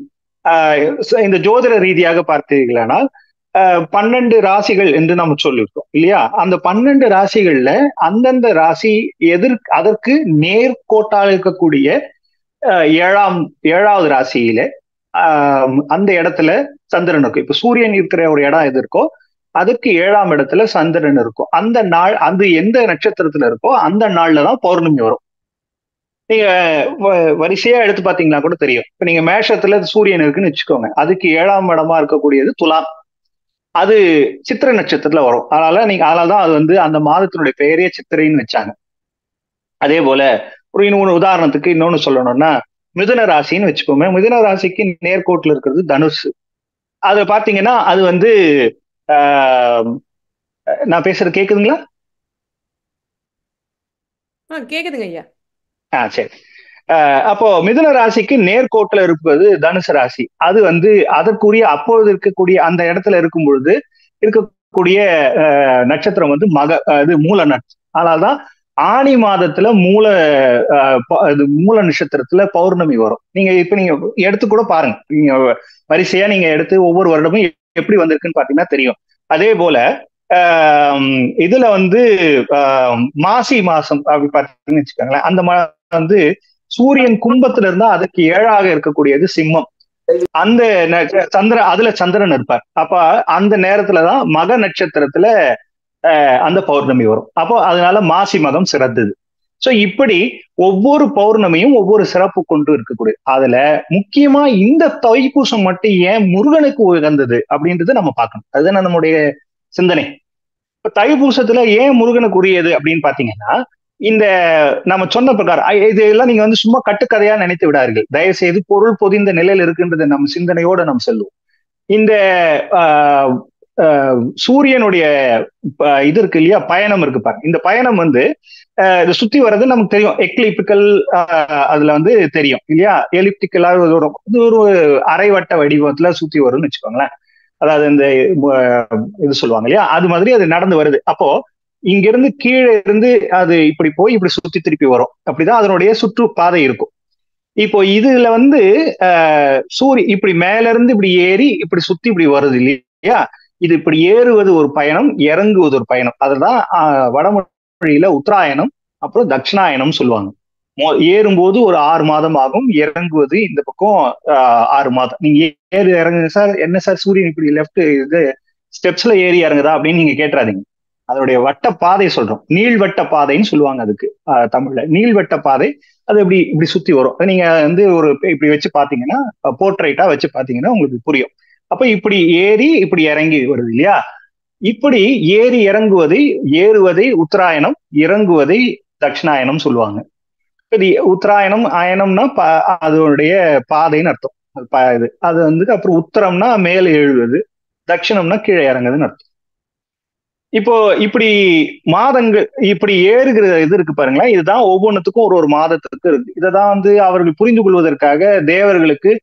இந்த ஜோதிட ரீதியாக பார்த்தீர்களானா 12 ராசிகள் என்று நம்ம சொல்லியிருக்கோம் இல்லையா? அந்த 12 ராசிகள்ல அந்தந்த ராசி அதற்கு நேர்கோட்டால் இருக்கக்கூடிய ஏழாவது ராசியில அந்த இடத்துல சந்திரன் இருக்கும். இப்ப சூரியன் இருக்கிற ஒரு இடம் எது இருக்கோ அதுக்கு 7ஆம் இடத்துல சந்திரன் இருக்கும். அந்த நாள் அது எந்த நட்சத்திரத்துல இருக்கோ அந்த நாள்ல தான் பௌர்ணமி வரும். நீங்க வரிசையா எடுத்து பாத்தீங்கன்னா கூட தெரியும். இப்ப நீங்க மேஷத்துல சூரியன் இருக்குன்னு வச்சுக்கோங்க, அதுக்கு 7ஆம் இடமா இருக்கக்கூடியது துலாம். அது சித்திரை நட்சத்திரத்துல வரும். அதனாலதான் அது வந்து அந்த மாதத்தினுடைய பெயரே சித்திரைன்னு வச்சாங்க. அதே போல இன்னொன்னு உதாரணத்துக்கு இன்னொன்னு சொல்லணும்னா மிதுன ராசின்னு வச்சுக்கோங்க. மிதுன ராசிக்கு நேர்கோட்டில் இருக்கிறது தனுசு. அது பாத்தீங்கன்னா அது வந்து நான் பேசுறது கேக்குதுங்களா? கேக்குதுங்க ஐயா. சரி. அப்போ மிதுன ராசிக்கு நேர்கோட்டில் இருப்பது தனுசு ராசி. அது வந்து அதற்குரிய அப்போது இருக்கக்கூடிய அந்த இடத்துல இருக்கும் பொழுது இருக்கக்கூடிய நட்சத்திரம் வந்து இது மூல நட்சத்திரம். அதனால்தான் ஆனி மாதத்துல மூல நட்சத்திரத்துல பௌர்ணமி வரும். நீங்க எடுத்து கூட பாருங்க. நீங்க வரிசையா நீங்க எடுத்து ஒவ்வொரு வருடமும் எப்படி வந்திருக்குன்னு பாத்தீங்கன்னா தெரியும். அதே போல இதுல வந்து மாசி மாசம் அப்படி பார்த்தீங்கன்னு வச்சுக்கோங்களேன். அந்த வந்து சூரியன் கும்பத்துல இருந்தா அதுக்கு 7ஆக இருக்கக்கூடியது சிம்மம். அந்த அதுல சந்திரன் இருப்பார். அப்ப அந்த நேரத்துலதான் மக நட்சத்திரத்துல அந்த பௌர்ணமி வரும். அப்போ அதனால மாசி மகம் சிறந்தது. சோ இப்படி ஒவ்வொரு பௌர்ணமியும் ஒவ்வொரு சிறப்பு கொண்டு இருக்கக்கூடிய அதுல முக்கியமா இந்த தைப்பூசம் மட்டும் ஏன் முருகனுக்கு உகந்தது அப்படின்றது நம்ம பார்க்கணும். அதுதான் நம்முடைய சிந்தனை. இப்ப தைப்பூசத்துல ஏன் முருகனுக்கு உரியது அப்படின்னு பாத்தீங்கன்னா, இந்த நம்ம சொன்ன பிரகாரம் இதெல்லாம் நீங்க வந்து சும்மா கட்டுக்கதையா நினைத்து விடார்கள். தயவு செய்து பொருள் பொதிந்த நிலையில் இருக்குன்றத நம்ம சிந்தனையோட நம்ம செல்லுவோம். இந்த சூரியனுடைய இது இருக்கு இல்லையா, பயணம் இருக்கு பாருங்க. இந்த பயணம் வந்து இதை சுத்தி வர்றது நமக்கு தெரியும். எக்லிப்டிக்கல் அதுல வந்து தெரியும் இல்லையா? எலிப்டிக்கலா இது ஒரு அரைவட்ட வடிவத்துல சுத்தி வரும்னு வச்சுக்கோங்களேன். அதாவது இந்த இது சொல்லுவாங்க இல்லையா, அது மாதிரி அது நடந்து வருது. அப்போ இங்க இருந்து கீழே இருந்து அது இப்படி போய் இப்படி சுத்தி திருப்பி வரும். அப்படிதான் அதனுடைய சுற்றுப்பாதை இருக்கும். இப்போ இதுல வந்து இப்படி மேல இருந்து இப்படி ஏறி இப்படி சுத்தி இப்படி வருது இல்லையா? இது இப்படி ஏறுவது ஒரு பயணம், இறங்குவது ஒரு பயணம். அதுதான் வடமொழியில உத்தராயணம் அப்புறம் தட்சிணாயனம் சொல்லுவாங்க. ஏறும்போது ஒரு 6 மாதம் ஆகும், இறங்குவது இந்த பக்கம் 6 மாதம். நீங்க ஏறி இறங்குங்க சார், என்ன சார் சூரியன் இப்படி லெப்ட் இது ஸ்டெப்ஸ்ல ஏறி இறங்குதா அப்படின்னு நீங்க கேட்டுறாதீங்க. அதனுடைய வட்ட பாதை சொல்றோம். நீள்வட்ட பாதைன்னு சொல்லுவாங்க அதுக்கு தமிழ்ல. நீள்வட்ட பாதை. அது இப்படி சுத்தி வரும். நீங்க வந்து ஒரு இப்படி வச்சு பாத்தீங்கன்னா, போர்ட்ரைட்டா வச்சு பாத்தீங்கன்னா உங்களுக்கு புரியும். அப்ப இப்படி ஏறி இப்படி இறங்கி வருது இல்லையா? இப்படி ஏறி ஏறுவதை உத்தராயணம், இறங்குவதை தட்சிணாயனம் சொல்லுவாங்க. இது உத்தராயணம் அயனம்னா அதனுடைய பாதைன்னு அர்த்தம். அது வந்து அப்புறம் உத்தரம்னா மேலே எழுவது, தட்சிணம்னா கீழே இறங்குதுன்னு அர்த்தம். இப்போ இப்படி மாதங்கள் இப்படி ஏறுகிற இது இருக்கு பாருங்களேன், இதுதான் ஒவ்வொன்றுத்துக்கும் ஒரு ஒரு மாதத்துக்கு இருக்கு. இததான் அவர்கள் புரிந்து கொள்வதற்காக தேவர்களுக்கு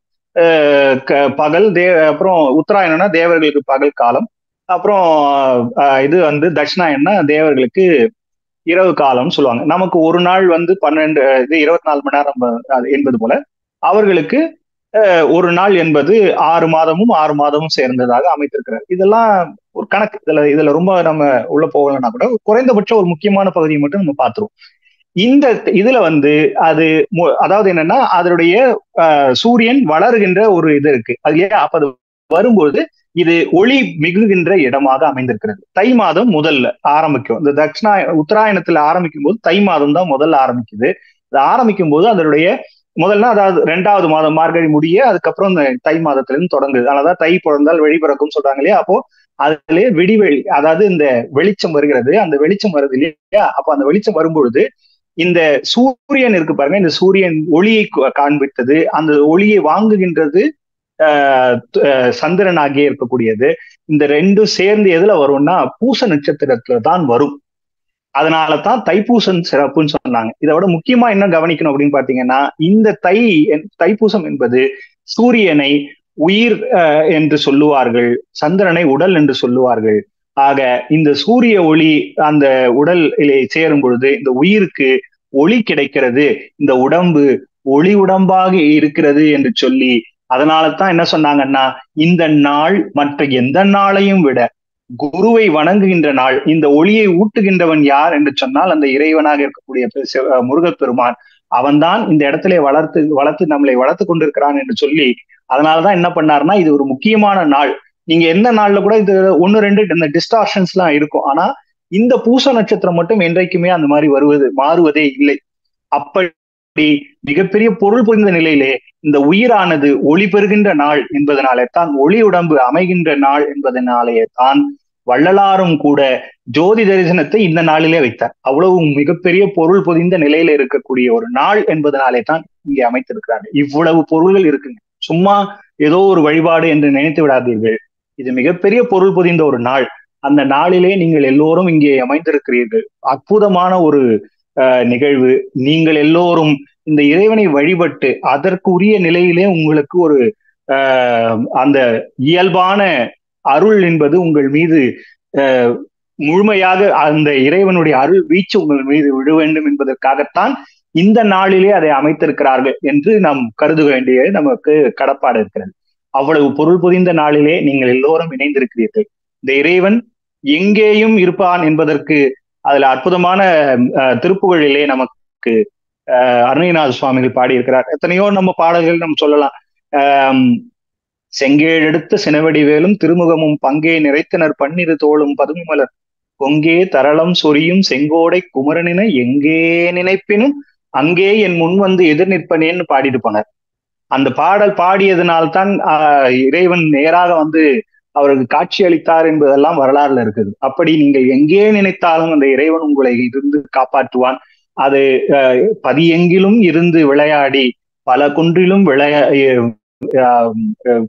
பகல் அப்புறம் உத்தராயணம்னா தேவர்களுக்கு பகல் காலம், அப்புறம் இது தட்சிணாயணம்னா தேவர்களுக்கு இரவு காலம் சொல்லுவாங்க. நமக்கு ஒரு நாள் 12 இது 24 மணி நேரம் என்பது போல அவர்களுக்கு ஒரு நாள் என்பது 6 மாதமும் 6 மாதமும் சேர்ந்ததாக அமைத்திருக்கிறார். இதெல்லாம் ஒரு கணக்கு. இதுல ரொம்ப நம்ம உள்ள போகலன்னா கூட குறைந்தபட்சம் ஒரு முக்கியமான பகுதியை மட்டும் நம்ம பார்த்துருவோம். இந்த இதுல அது அதாவது என்னன்னா அதனுடைய சூரியன் வளருகின்ற ஒரு இது இருக்கு அதுலயே. அப்ப அது வரும்போது இது ஒளி மிகுகின்ற இடமாக அமைந்திருக்கிறது. தை மாதம் முதல்ல ஆரம்பிக்கும். இந்த உத்தராயணத்துல ஆரம்பிக்கும் போது தை மாதம் தான் முதல்ல ஆரம்பிக்குது. அது ஆரம்பிக்கும் போது அதனுடைய முதல்ல அதாவது 2வது மாதம் மார்கழி முடிய அதுக்கப்புறம் இந்த தை மாதத்துல இருந்து தொடங்குது. அதனாலதான் தை பிறந்தால் வெளி பிறக்கும் சொல்றாங்க இல்லையா. அப்போ அதுலயே விடிவெளி, அதாவது இந்த வெளிச்சம் வருகிறது. அந்த வெளிச்சம் வருது இல்லையா. அப்ப அந்த வெளிச்சம் வரும்பொழுது இந்த சூரியன் இருக்கு பாருங்க, இந்த சூரியன் ஒளியை காண்பித்தது. அந்த ஒளியை வாங்குகின்றது சந்திரனாகியே இருக்கக்கூடியது. இந்த ரெண்டும் சேர்ந்து எதுல வரும்னா பூச நட்சத்திரத்துல தான் வரும். அதனாலதான் தைப்பூசம் சிறப்புன்னு சொன்னாங்க. இதை விட முக்கியமா என்ன கவனிக்கணும் அப்படின்னு பாத்தீங்கன்னா, இந்த தைப்பூசம் என்பது சூரியனை உயிர் என்று சொல்லுவார்கள், சந்திரனை உடல் என்று சொல்லுவார்கள். ஆக இந்த சூரிய ஒளி அந்த உடலிலே சேரும் பொழுது இந்த உயிருக்கு ஒளி கிடைக்கிறது, இந்த உடம்பு ஒளி உடம்பாக இருக்கிறது என்று சொல்லி, அதனால தான் என்ன சொன்னாங்கன்னா, இந்த நாள் மற்ற எந்த நாளையும் விட குருவை வணங்குகின்ற நாள். இந்த ஒளியை ஊட்டுகின்றவன் யார் என்று சொன்னால் அந்த இறைவனாக இருக்கக்கூடிய முருகப்பெருமான். அவன்தான் இந்த இடத்திலே வளர்த்து நம்மளை வளர்த்து கொண்டிருக்கிறான் என்று சொல்லி, அதனாலதான் என்ன பண்ணாருன்னா இது ஒரு முக்கியமான நாள். நீங்க எந்த நாள்ல கூட இது 1-2 இந்த டிஸ்டார்ஷன்ஸ் எல்லாம் இருக்கும். ஆனா இந்த பூச நட்சத்திரம் மட்டும் என்றைக்குமே அந்த மாதிரி மாறுவதே இல்லை. அப்படி மிகப்பெரிய பொருள் புரிந்த நிலையிலே இந்த உயிரானது ஒளி பெறுகின்ற நாள் என்பதனாலே தான், ஒளி உடம்பு அமைகின்ற நாள் என்பதனாலேயே தான் வள்ளலாரும் கூட ஜோதி தரிசனத்தை இந்த நாளிலே வைத்தார். அவ்வளவு மிகப்பெரிய பொருள் பொதிந்த நிலையில இருக்கக்கூடிய ஒரு நாள் என்பதனாலே தான் இங்கே அமைத்திருக்கிறார்கள். இவ்வளவு பொருள்கள் இருக்குங்க. சும்மா ஏதோ ஒரு வழிபாடு என்று நினைத்து விடாதீர்கள். இது மிகப்பெரிய பொருள் பொதிந்த ஒரு நாள். அந்த நாளிலே நீங்கள் எல்லோரும் இங்கே அமைந்திருக்கிறீர்கள். அற்புதமான ஒரு நிகழ்வு. நீங்கள் எல்லோரும் இந்த இறைவனை வழிபட்டு அதற்குரிய நிலையிலே உங்களுக்கு ஒரு அந்த இயல்பான அருள் என்பது உங்கள் மீது முழுமையாக அந்த இறைவனுடைய அருள் வீச்சு உங்கள் மீது விழ வேண்டும் என்பதற்காகத்தான் இந்த நாளிலே அதை அமைத்திருக்கிறார்கள் என்று நாம் கருத வேண்டிய நமக்கு கடப்பாடு இருக்கிறது. அவ்வளவு பொருள் புதிந்த நாளிலே நீங்கள் எல்லோரும் இணைந்திருக்கிறீர்கள். இந்த இறைவன் எங்கேயும் இருப்பான் என்பதற்கு அதுல அற்புதமான திருப்புகழிலே நமக்கு அருணகிரிநாத சுவாமிகள் பாடியிருக்கிறார். எத்தனையோ நம்ம பாடல்கள் நம்ம சொல்லலாம். செங்கேழெடுத்த சினவடிவேலும் திருமுகமும் பங்கே நிறைத்தனர் பன்னிரு தோளும் பதுமலர் பொங்கே தரளம் சொரியும் செங்கோடை குமரனின எங்கே நினைப்பினும் அங்கே என் முன் எதிர் நிற்பனேன்னு பாடியிருப்பாங்க. அந்த பாடல் பாடியதனால்தான் இறைவன் நேராக அவருக்கு காட்சி அளித்தார் என்பதெல்லாம் வரலாறுல இருக்குது. அப்படி நீங்கள் எங்கே நினைத்தாலும் அந்த இறைவன் உங்களை இருந்து காப்பாற்றுவான். அது பதியெங்கிலும் இருந்து விளையாடி பல குன்றிலும்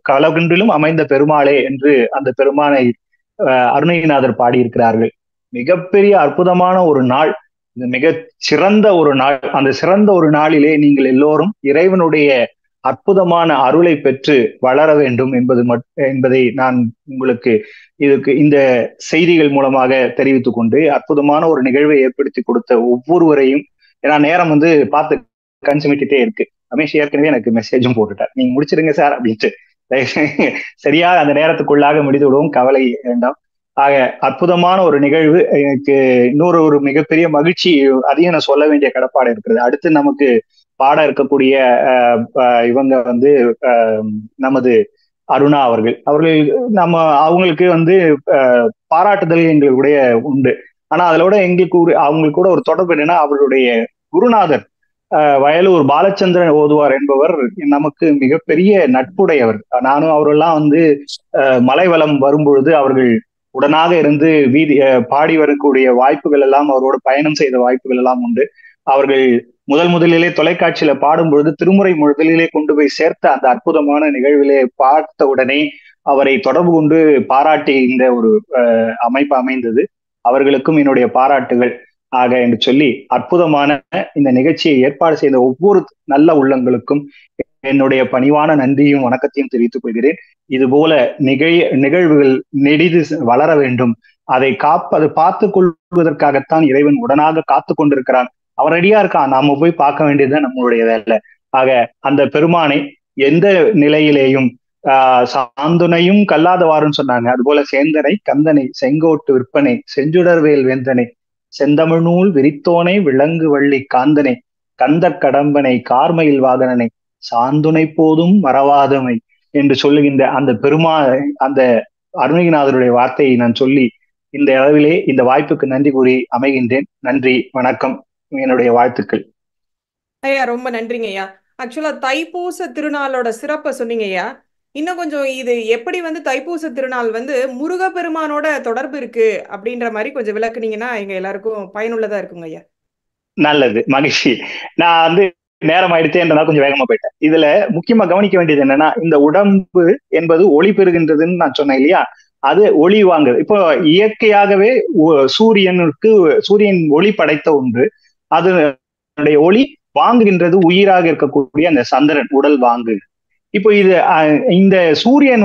கலகுன்றிலும் அமைந்த பெருமாளே என்று அந்த பெருமானை அருணகிரிநாதர் பாடியிருக்கிறார்கள். மிகப்பெரிய அற்புதமான ஒரு நாள், மிக சிறந்த ஒரு நாள். அந்த சிறந்த ஒரு நாளிலே நீங்கள் எல்லோரும் இறைவனுடைய அற்புதமான அருளை பெற்று வளர வேண்டும் என்பதை நான் உங்களுக்கு இந்த செய்திகள் மூலமாக தெரிவித்துக் கொண்டு அற்புதமான ஒரு நிகழ்வை ஏற்படுத்தி கொடுத்த ஒவ்வொருவரையும், ஏன்னா நேரம் பார்த்து கன்சுமிட்டே இருக்கு. ரமேஷ் ஏற்கனவே எனக்கு மெசேஜும் போட்டுட்டார், நீங்க முடிச்சிருங்க சார் அப்படின்ட்டு. சரியா அந்த நேரத்துக்குள்ளாக முடித்து விடுவோம், கவலை வேண்டாம். ஆக அற்புதமான ஒரு நிகழ்வு. எனக்கு இன்னொரு ஒரு மிகப்பெரிய மகிழ்ச்சி, அதையும் நான் சொல்ல வேண்டிய கடப்பாடு இருக்கிறது. அடுத்து நமக்கு பாட இருக்கக்கூடிய இவங்க நமது அருணா அவர்கள் அவங்களுக்கு பாராட்டுதல் எங்களுடைய உண்டு. ஆனா அதோட அவங்களுக்கு கூட ஒரு தொடர்பு என்னன்னா, அவருடைய குருநாதர் வயலூர் பாலச்சந்திரன் ஓதுவார் என்பவர் நமக்கு மிகப்பெரிய நட்புடையவர். நானும் அவரெல்லாம் மலைவளம் வரும்பொழுது அவர்கள் உடனாக இருந்து பாடி வரக்கூடிய வாய்ப்புகள் எல்லாம், அவரோட பயணம் செய்த வாய்ப்புகள் எல்லாம் உண்டு. அவர்கள் முதலிலே தொலைக்காட்சியில பாடும் பொழுது திருமுறை முதலிலே கொண்டு போய் சேர்த்த அந்த அற்புதமான நிகழ்விலே பார்த்த உடனே அவரை தொடர்பு கொண்டு பாராட்டி இந்த ஒரு அமைப்பு அமைந்தது. அவர்களுக்கும் என்னுடைய பாராட்டுகள் ஆக என்று சொல்லி அற்புதமான இந்த நிகழ்ச்சியை ஏற்பாடு செய்த ஒவ்வொரு நல்ல உள்ளங்களுக்கும் என்னுடைய பணிவான நன்றியும் வணக்கத்தையும் தெரிவித்துக் கொள்கிறேன். இது போல நிகழ்வுகள் நெடிது வளர வேண்டும். அதை பார்த்து கொள்வதற்காகத்தான் இறைவன் உடனாக காத்து கொண்டிருக்கிறான். அவன் ரெடியா இருக்கான், நாம போய் பார்க்க வேண்டியதுதான் நம்மளுடைய வேலை. ஆக அந்த பெருமானை எந்த நிலையிலேயும் சாந்துணையும் கல்லாதவாறுன்னு சொன்னாங்க. அதுபோல சேந்தனை கந்தனை செங்கோட்டு விற்பனை செஞ்சுடர்வேல் வேந்தனை செந்தமிழ் நூல் விரித்தோனை விலங்கு வள்ளி காந்தனை கந்த கடம்பனை கார்மயில் வாகனனை சாந்துணை போதும் மறவாதமை என்று சொல்லுகின்ற அந்த அந்த அருணகிரிநாதருடைய வார்த்தையை நான் சொல்லி இந்த அளவிலே இந்த வாய்ப்புக்கு நன்றி கூறி அமைகின்றேன். நன்றி, வணக்கம், என்னுடைய வாழ்த்துக்கள். ஐயா ரொம்ப நன்றிங்க ஐயா. ஆக்சுவலா தைப்பூச திருநாளோட சிறப்பை சொன்னீங்க ஐயா. இன்னும் கொஞ்சம் இது எப்படி தைப்பூச திருநாள் முருகப்பெருமானோட தொடர்பு இருக்கு அப்படின்ற மாதிரி கொஞ்சம் விளக்குனீங்கன்னா எங்க எல்லாருக்கும் பயனுள்ளதா இருக்குங்க ஐயா. நல்லது, மகிழ்ச்சி. நான் நேரம் ஆயிடுச்சேன்றதா கொஞ்சம் வேகமா போயிட்டேன். இதுல முக்கியமா கவனிக்க வேண்டியது என்னன்னா, இந்த உடம்பு என்பது ஒளி பெறுகின்றதுன்னு நான் சொன்னேன் இல்லையா, அது ஒளி வாங்குது. இப்போ இயற்கையாகவே சூரியன் ஒளி படைத்த ஒன்று, அதனுடைய ஒளி வாங்குகின்றது உயிராக இருக்கக்கூடிய அந்த சந்திரன் உடல் வாங்கு. இப்போ இந்த சூரியன்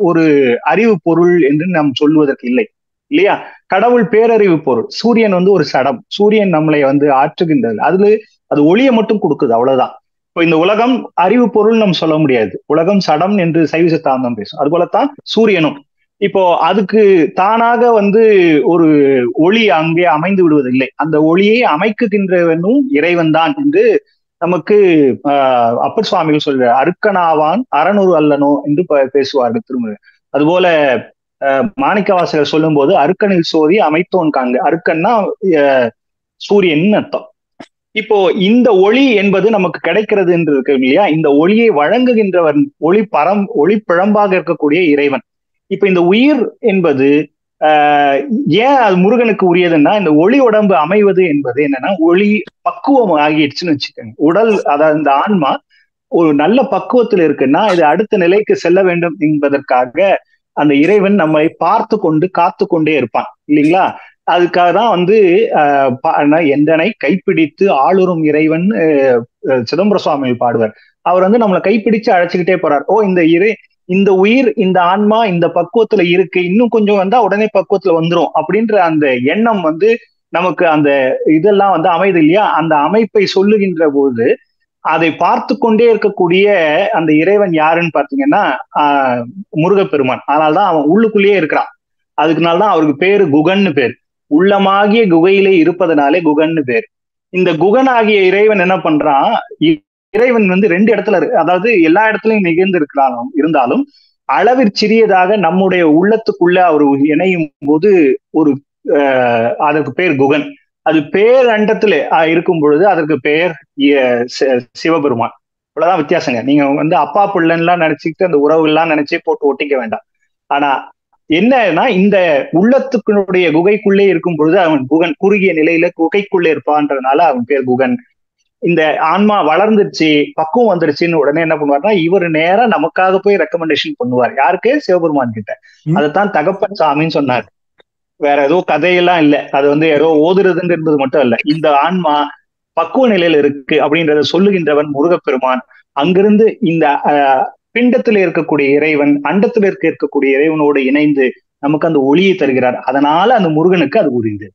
ஒரு அறிவு பொருள் என்று நாம் சொல்வதற்கு இல்லை இல்லையா. கடவுள் பேரறிவு பொருள். சூரியன் ஒரு சடம். சூரியன் நம்மளை ஆற்றுகின்றது. அது ஒளியை மட்டும் கொடுக்குது, அவ்வளவுதான். இப்போ இந்த உலகம் அறிவு பொருள் நம்ம சொல்ல முடியாது. உலகம் சடம் என்று சைவ சித்தாந்தம் பேசும். அது போலத்தான் சூரியனும். இப்போ அதுக்கு தானாக ஒரு ஒளி அங்கே அமைந்து விடுவதில்லை. அந்த ஒளியை அமைக்குகின்றவனும் இறைவன் தான் என்று நமக்கு அப்பர் சுவாமிகள் சொல்ற அருக்கனாவான் அறநூறு அல்லனோ என்று பேசுவார்கள் திருமுறை. அதுபோல மாணிக்கவாசகர் சொல்லும் போது அருக்கனில் சோதி அமைத்தோன் காங்க. அருக்கன்னா சூரியன் அர்த்தம். இப்போ இந்த ஒளி என்பது நமக்கு கிடைக்கிறது என்று இருக்கு இல்லையா. இந்த ஒளியை வழங்குகின்றவன் ஒளி பிழம்பாக இருக்கக்கூடிய இறைவன். இப்ப இந்த உயிர் என்பது ஏன் அது முருகனுக்கு உரியதுன்னா, இந்த ஒளி உடம்பு அமைவது என்பது என்னன்னா, ஒளி பக்குவம் ஆகிடுச்சுன்னு வச்சுக்கோங்க. உடல், அதாவது இந்த ஆன்மா ஒரு நல்ல பக்குவத்தில் இருக்குன்னா இது அடுத்த நிலைக்கு செல்ல வேண்டும் என்பதற்காக அந்த இறைவன் நம்மை பார்த்து கொண்டு காத்து கொண்டே இருப்பான் இல்லைங்களா. அதுக்காக தான் எந்தனை கைப்பிடித்து ஆளுறும் இறைவன் சிதம்பர சுவாமிகள் பாடுவார். அவர் நம்மளை கைப்பிடிச்சு அழைச்சுக்கிட்டே போறார். இந்த உயிர், இந்த ஆன்மா இந்த பக்குவத்துல இருக்கு, இன்னும் கொஞ்சம் வந்தா உடனே பக்குவத்துல வந்துரும் அப்படின்ற அந்த எண்ணம் நமக்கு அந்த இதெல்லாம் அமைது இல்லையா. அந்த அமைப்பை சொல்லுகின்ற போது அதை பார்த்து கொண்டே இருக்கக்கூடிய அந்த இறைவன் யாருன்னு பாத்தீங்கன்னா முருகப்பெருமான். அதனால்தான் அவன் உள்ளுக்குள்ளேயே இருக்கிறான். அதுக்குனால்தான் அவருக்கு பேரு குகன்னு பேர். உள்ளமாகிய குகையிலே இருப்பதனாலே குகன்னு பேர். இந்த குகன் ஆகிய இறைவன் என்ன பண்றான், இறைவன் ரெண்டு இடத்துல அதாவது எல்லா இடத்துலயும் நிகழ்ந்து இருந்தாலும் அளவிற் சிறியதாக நம்முடைய உள்ளத்துக்குள்ள அவர் இணையும் போது ஒரு அதற்கு பேர் குகன். அது பேரண்டத்துல இருக்கும் பொழுது அதற்கு பெயர் சிவபெருமான். இவ்வளவுதான் வித்தியாசங்க. நீங்க அப்பா பிள்ளைன்னுலாம் நினைச்சுக்கிட்டு அந்த உறவுகள்லாம் நினைச்சே போட்டு ஒட்டிக்க வேண்டாம். ஆனா என்னன்னா, இந்த உள்ளத்துக்குடைய குகைக்குள்ளே இருக்கும் பொழுது அவன் குகன். குறுகிய நிலையில குகைக்குள்ளே இருப்பான்றதுனால அவன் பேர் குகன். இந்த ஆன்மா வளர்ந்துருச்சு, பக்குவம் வந்துருச்சுன்னு உடனே என்ன பண்ணுவார்னா, இவர் நேரா நமக்காக போய் ரெக்கமெண்டேஷன் பண்ணுவார். யாருக்கு? சிவபெருமான் கிட்ட. அதைத்தான் தகப்பன் சாமின்னு சொன்னார். வேற ஏதோ கதையெல்லாம் இல்லை. அது ஏதோ ஓதுறதுன்னு என்பது மட்டும் இல்ல. இந்த ஆன்மா பக்குவ நிலையில இருக்கு அப்படின்றத சொல்லுகின்றவன் முருகப்பெருமான். அங்கிருந்து இந்த பிண்டத்துல இருக்கக்கூடிய இறைவன் அண்டத்துல இருக்கக்கூடிய இறைவனோடு இணைந்து நமக்கு அந்த ஒளியை தருகிறார். அதனால அந்த முருகனுக்கு அது உரியது.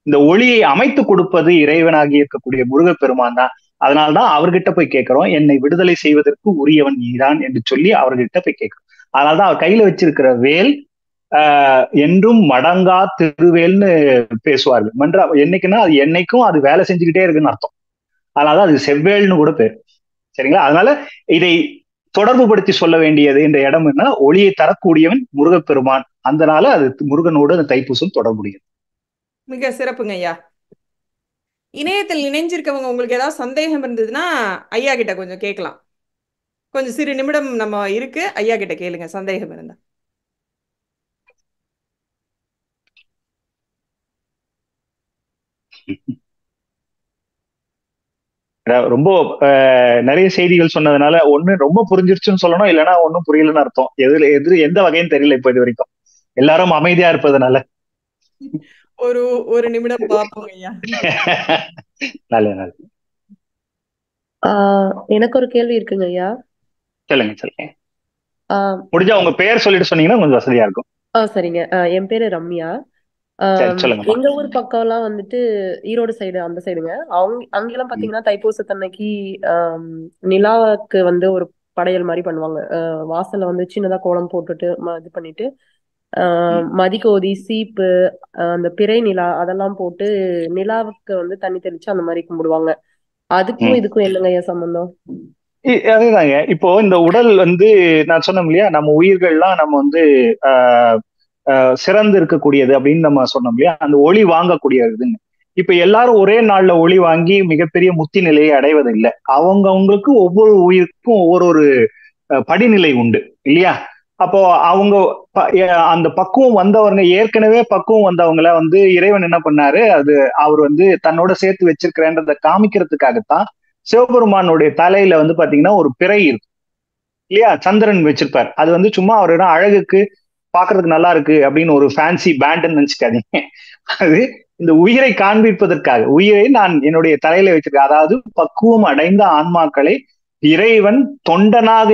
இந்த ஒளியை அமைத்து கொடுப்பது இறைவனாகி இருக்கக்கூடிய முருகப்பெருமான் தான். அதனால்தான் அவர்கிட்ட போய் கேட்கிறோம், என்னை விடுதலை செய்வதற்கு உரியவன் நீதான் என்று சொல்லி அவர்கிட்ட போய் கேட்கிறோம். அதனால்தான் அவர் கையில வச்சிருக்கிற வேல் என்றும் மடங்கா திருவேல்னு பேசுவார்கள். என்னைக்குன்னா அது என்னைக்கும் அது வேலை செஞ்சுக்கிட்டே இருக்குன்னு அர்த்தம். அதனாலதான் அது செவ்வேல்னு கூட பேர். சரிங்களா. அதனால இதை தொடர்பு படுத்தி சொல்ல வேண்டியது என்ற இடம் என்ன, ஒளியை தரக்கூடியவன் முருகப்பெருமான். அதனால அது முருகனோடு அந்த தைப்பூசம் தொடர்புடையது. மிக சிறப்புங்க ஐயா. இணையத்தில் இணைஞ்சிருக்கவங்க உங்களுக்கு ஏதாவது சந்தேகம் இருந்ததுன்னா ஐயா கிட்ட கொஞ்சம் கேட்கலாம். கொஞ்சம் சிறு நிமிடம் நம்ம இருக்கு, ஐயா கிட்ட கேளுங்க சந்தேகம் இருந்தா. ரொம்ப நிறைய செய்திகள் சொன்னதுனால ஒண்ணு ரொம்ப புரிஞ்சிருச்சுன்னு சொல்லணும், இல்லைன்னா ஒன்னும் புரியலன்னு அர்த்தம். எந்த வகையும் தெரியல இப்ப இது வரைக்கும். எல்லாரும் அமைதியா இருப்பதனால. ஒரு ஒரு நிமிடம் பார்ப்போம் ஐயா. நல்லது நல்லது. எனக்கு ஒரு கேள்வி இருக்குங்க ஐயா. சொல்லுங்க சொல்லுங்க. ஆஹ் முடிஞ்சா உங்க பெயர் சொல்லிட்டு சொன்னீங்கன்னா கொஞ்சம் வசதியா இருக்கும். சரிங்க. என் பேரு ரம்யா. சரி சொல்லுங்கம்மா. எங்க ஊர் பக்கம்லாம் வந்துட்டு ஈரோடு சைடு, அந்த சைடுங்க. அங்கெல்லாம் பாத்தீங்கன்னா தைப்பூசத்தன்னைக்கு நிலாவுக்கு வந்து ஒரு படையல் மாதிரி பண்ணுவாங்க. வாசல்ல வந்து சின்னதா கோலம் போட்டுட்டு இது பண்ணிட்டு மதிக்கோதி, சீப்பு, அந்த பிறை நிலா அதெல்லாம் போட்டு நிலாவுக்கு வந்து தண்ணி தெளிச்சு அந்த மாதிரி கும்பிடுவாங்க. அதுக்கும் இதுக்கும் என்னங்க ஐயா சம்பந்தம்? அதேதாங்க. இப்போ இந்த உடல் வந்து நான் சொன்னோம் இல்லையா, நம்ம உயிர்கள்லாம் நம்ம வந்து சிறந்து இருக்கக்கூடியது அப்படின்னு நம்ம சொன்னோம் இல்லையா, அந்த ஒளி வாங்கக்கூடியதுன்னு. இப்ப எல்லாரும் ஒரே நாள்ல ஒளி வாங்கி மிகப்பெரிய முத்தி நிலையை அடைவது இல்லை. அவங்களுக்கு ஒவ்வொரு உயிருக்கும் ஒவ்வொரு படிநிலை உண்டு இல்லையா. அப்போ அவங்க அந்த பக்குவம் வந்தவங்க, ஏற்கனவே பக்குவம் வந்தவங்கள வந்து இறைவன் என்ன பண்ணாரு, அது அவர் வந்து தன்னோட சேர்த்து வச்சிருக்கிறேன்றதை காமிக்கிறதுக்காகத்தான் சிவபெருமானுடைய தலையில வந்து பாத்தீங்கன்னா ஒரு பிறை இருக்கு இல்லையா, சந்திரன் வச்சிருப்பார். அது வந்து சும்மா அவரோட அழகுக்கு பாக்குறதுக்கு நல்லா இருக்கு அப்படின்னு ஒரு ஃபேன்சி பேண்ட்னு நினைச்சுக்காதீங்க. அது இந்த உயிரை காண்பிப்பதற்காக, உயிரை நான் என்னுடைய தலையில வச்சிருக்கேன். அதாவது பக்குவம் அடைந்த ஆன்மாக்களை இறைவன் தொண்டனாக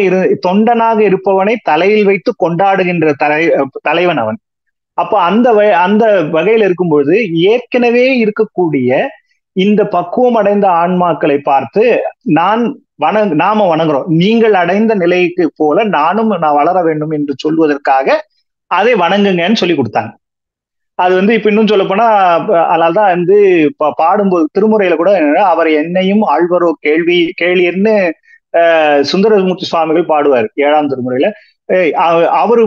இருப்பவனை தலையில் வைத்து கொண்டாடுகின்ற தலைவன் அவன். அப்ப அந்த வகையில இருக்கும்பொழுது ஏற்கனவே இருக்கக்கூடிய இந்த பக்குவம் அடைந்த ஆன்மாக்களை பார்த்து நாம வணங்குறோம். நீங்கள் அடைந்த நிலைக்கு போல நான் வளர வேண்டும் என்று சொல்வதற்காக அதை வணங்குங்கன்னு சொல்லி கொடுத்தாங்க. அது வந்து இப்ப இன்னும் சொல்ல போனா, அதனால்தான் வந்து பாடும்போது திருமுறையில கூட அவர் என்னையும் ஆழ்வரோ கேள்வியர்னு சுந்தரமூர்த்தி சுவாமிகள் பாடுவார் 7ஆம் திருமுறையில. அவரு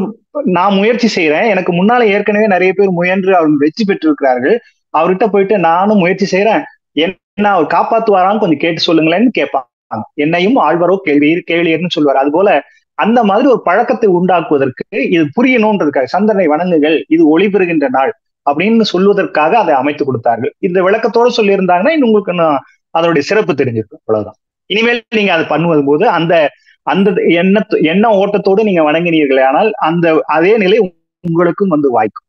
நான் முயற்சி செய்யறேன், எனக்கு முன்னால ஏற்கனவே நிறைய பேர் முயன்று அவர் வெற்றி பெற்றிருக்கிறார்கள், அவர்கிட்ட போயிட்டு நானும் முயற்சி செய்யறேன், என்ன அவர் காப்பாத்துவாரான்னு கொஞ்சம் கேட்டு சொல்லுங்களேன்னு கேட்பாங்க. என்னையும் ஆழ்வரோ கேள்வியர்னு சொல்லுவார். அது போல அந்த மாதிரி ஒரு பழக்கத்தை உண்டாக்குவதற்கு, இது புரியணும்ன்றதுக்காக சந்திரனை வணங்குங்கள், இது ஒளி பெறுகின்ற நாள் அப்படின்னு சொல்வதற்காக அதை அமைத்து கொடுத்தார்கள். இந்த விளக்கத்தோடு சொல்லி இருந்தாங்கன்னா இன்னும் உங்களுக்கு அதனுடைய சிறப்பு தெரிஞ்சிருக்கும். அவ்வளவுதான். இனிமேல் நீங்க அதை பண்ணுவது போது அந்த அந்த எண்ண ஓட்டத்தோடு நீங்க வணங்கினீர்களே, ஆனால் அந்த அதே நிலை உங்களுக்கும் வந்து வாய்க்கும்.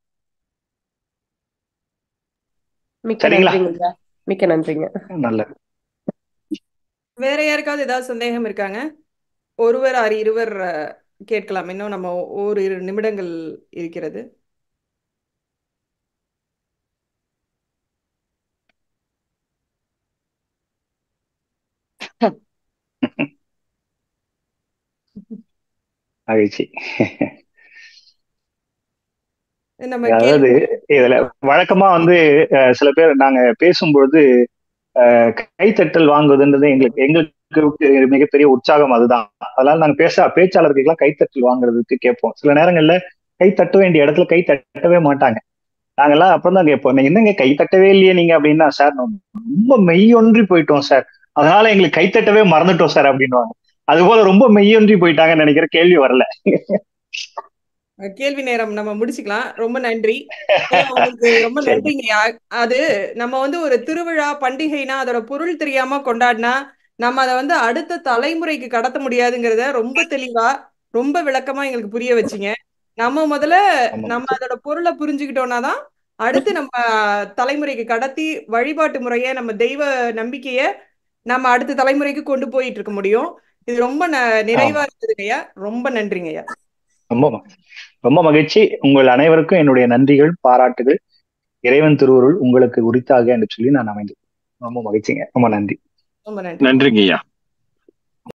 சரிங்களா? மிக்க நன்றிங்க. நல்லது. வேற யாருக்காவது ஏதாவது சந்தேகம் இருக்காங்க? ஒருவர் இருவர் கேட்கலாம். இன்னும் நம்ம ஓரிரு நிமிடங்கள் இருக்கிறது. மகிழ்ச்சி. நம்ம அதாவது இதுல வழக்கமா வந்து சில பேர் நாங்க பேசும்பொழுது கைத்தட்டல் வாங்குவதுன்றது எங்களுக்கு மிகப்பெரிய உற்சாகம். அதுதான். அதனால நாங்க பேச்சாளர்களுக்கெல்லாம் கைத்தட்டல் வாங்குறதுக்கு கேட்போம். சில நேரங்கள்ல கை தட்ட வேண்டிய இடத்துல கை தட்டவே மாட்டாங்க. நாங்கெல்லாம் அப்புறம் தான் கேட்போம், என்னங்க கை தட்டவே இல்லையே நீங்க அப்படின்னா, சார் ரொம்ப மெய்யொன்றி போயிட்டோம் சார், அதனால எங்களுக்கு கைத்தட்டவே மறந்துட்டோம் சார் அப்படின்வாங்க. அது போல ரொம்ப மெய்யொன்றி போயிட்டாங்கன்னு நினைக்கிற. கேள்வி வரல. கேள்வி நேரம் நம்ம முடிச்சுக்கலாம். ரொம்ப நன்றி. உங்களுக்கு ரொம்ப நன்றிங்க. அது நம்ம வந்து ஒரு திருவிழா பண்டிகைனா அதோட பொருள் தெரியாம கொண்டாடினா நம்ம அதை வந்து அடுத்த தலைமுறைக்கு கடத்த முடியாதுங்கிறத ரொம்ப தெளிவா ரொம்ப விளக்கமா எங்களுக்கு புரிய வச்சிங்க. நம்ம முதல்ல நம்ம அதோட பொருளை புரிஞ்சுக்கிட்டோம்னா தான் அடுத்து நம்ம தலைமுறைக்கு கடத்தி வழிபாட்டு முறைய, நம்ம தெய்வ நம்பிக்கைய நம்ம அடுத்த தலைமுறைக்கு கொண்டு போயிட்டு இருக்க முடியும். இது ரொம்ப நிறைவா இருந்ததுங்கய்யா. ரொம்ப நன்றிங்கய்யா. ரொம்ப மகிழ்ச்சி. உங்கள் அனைவருக்கும் என்னுடைய நன்றிகள், பாராட்டுகள். இறைவன் திருவருள் உங்களுக்கு உரித்தாக என்று சொல்லி நான் அமைந்தேன். ரொம்ப மகிழ்ச்சிங்க. ரொம்ப நன்றி. ரொம்ப நன்றி. நன்றிங்கய்யா.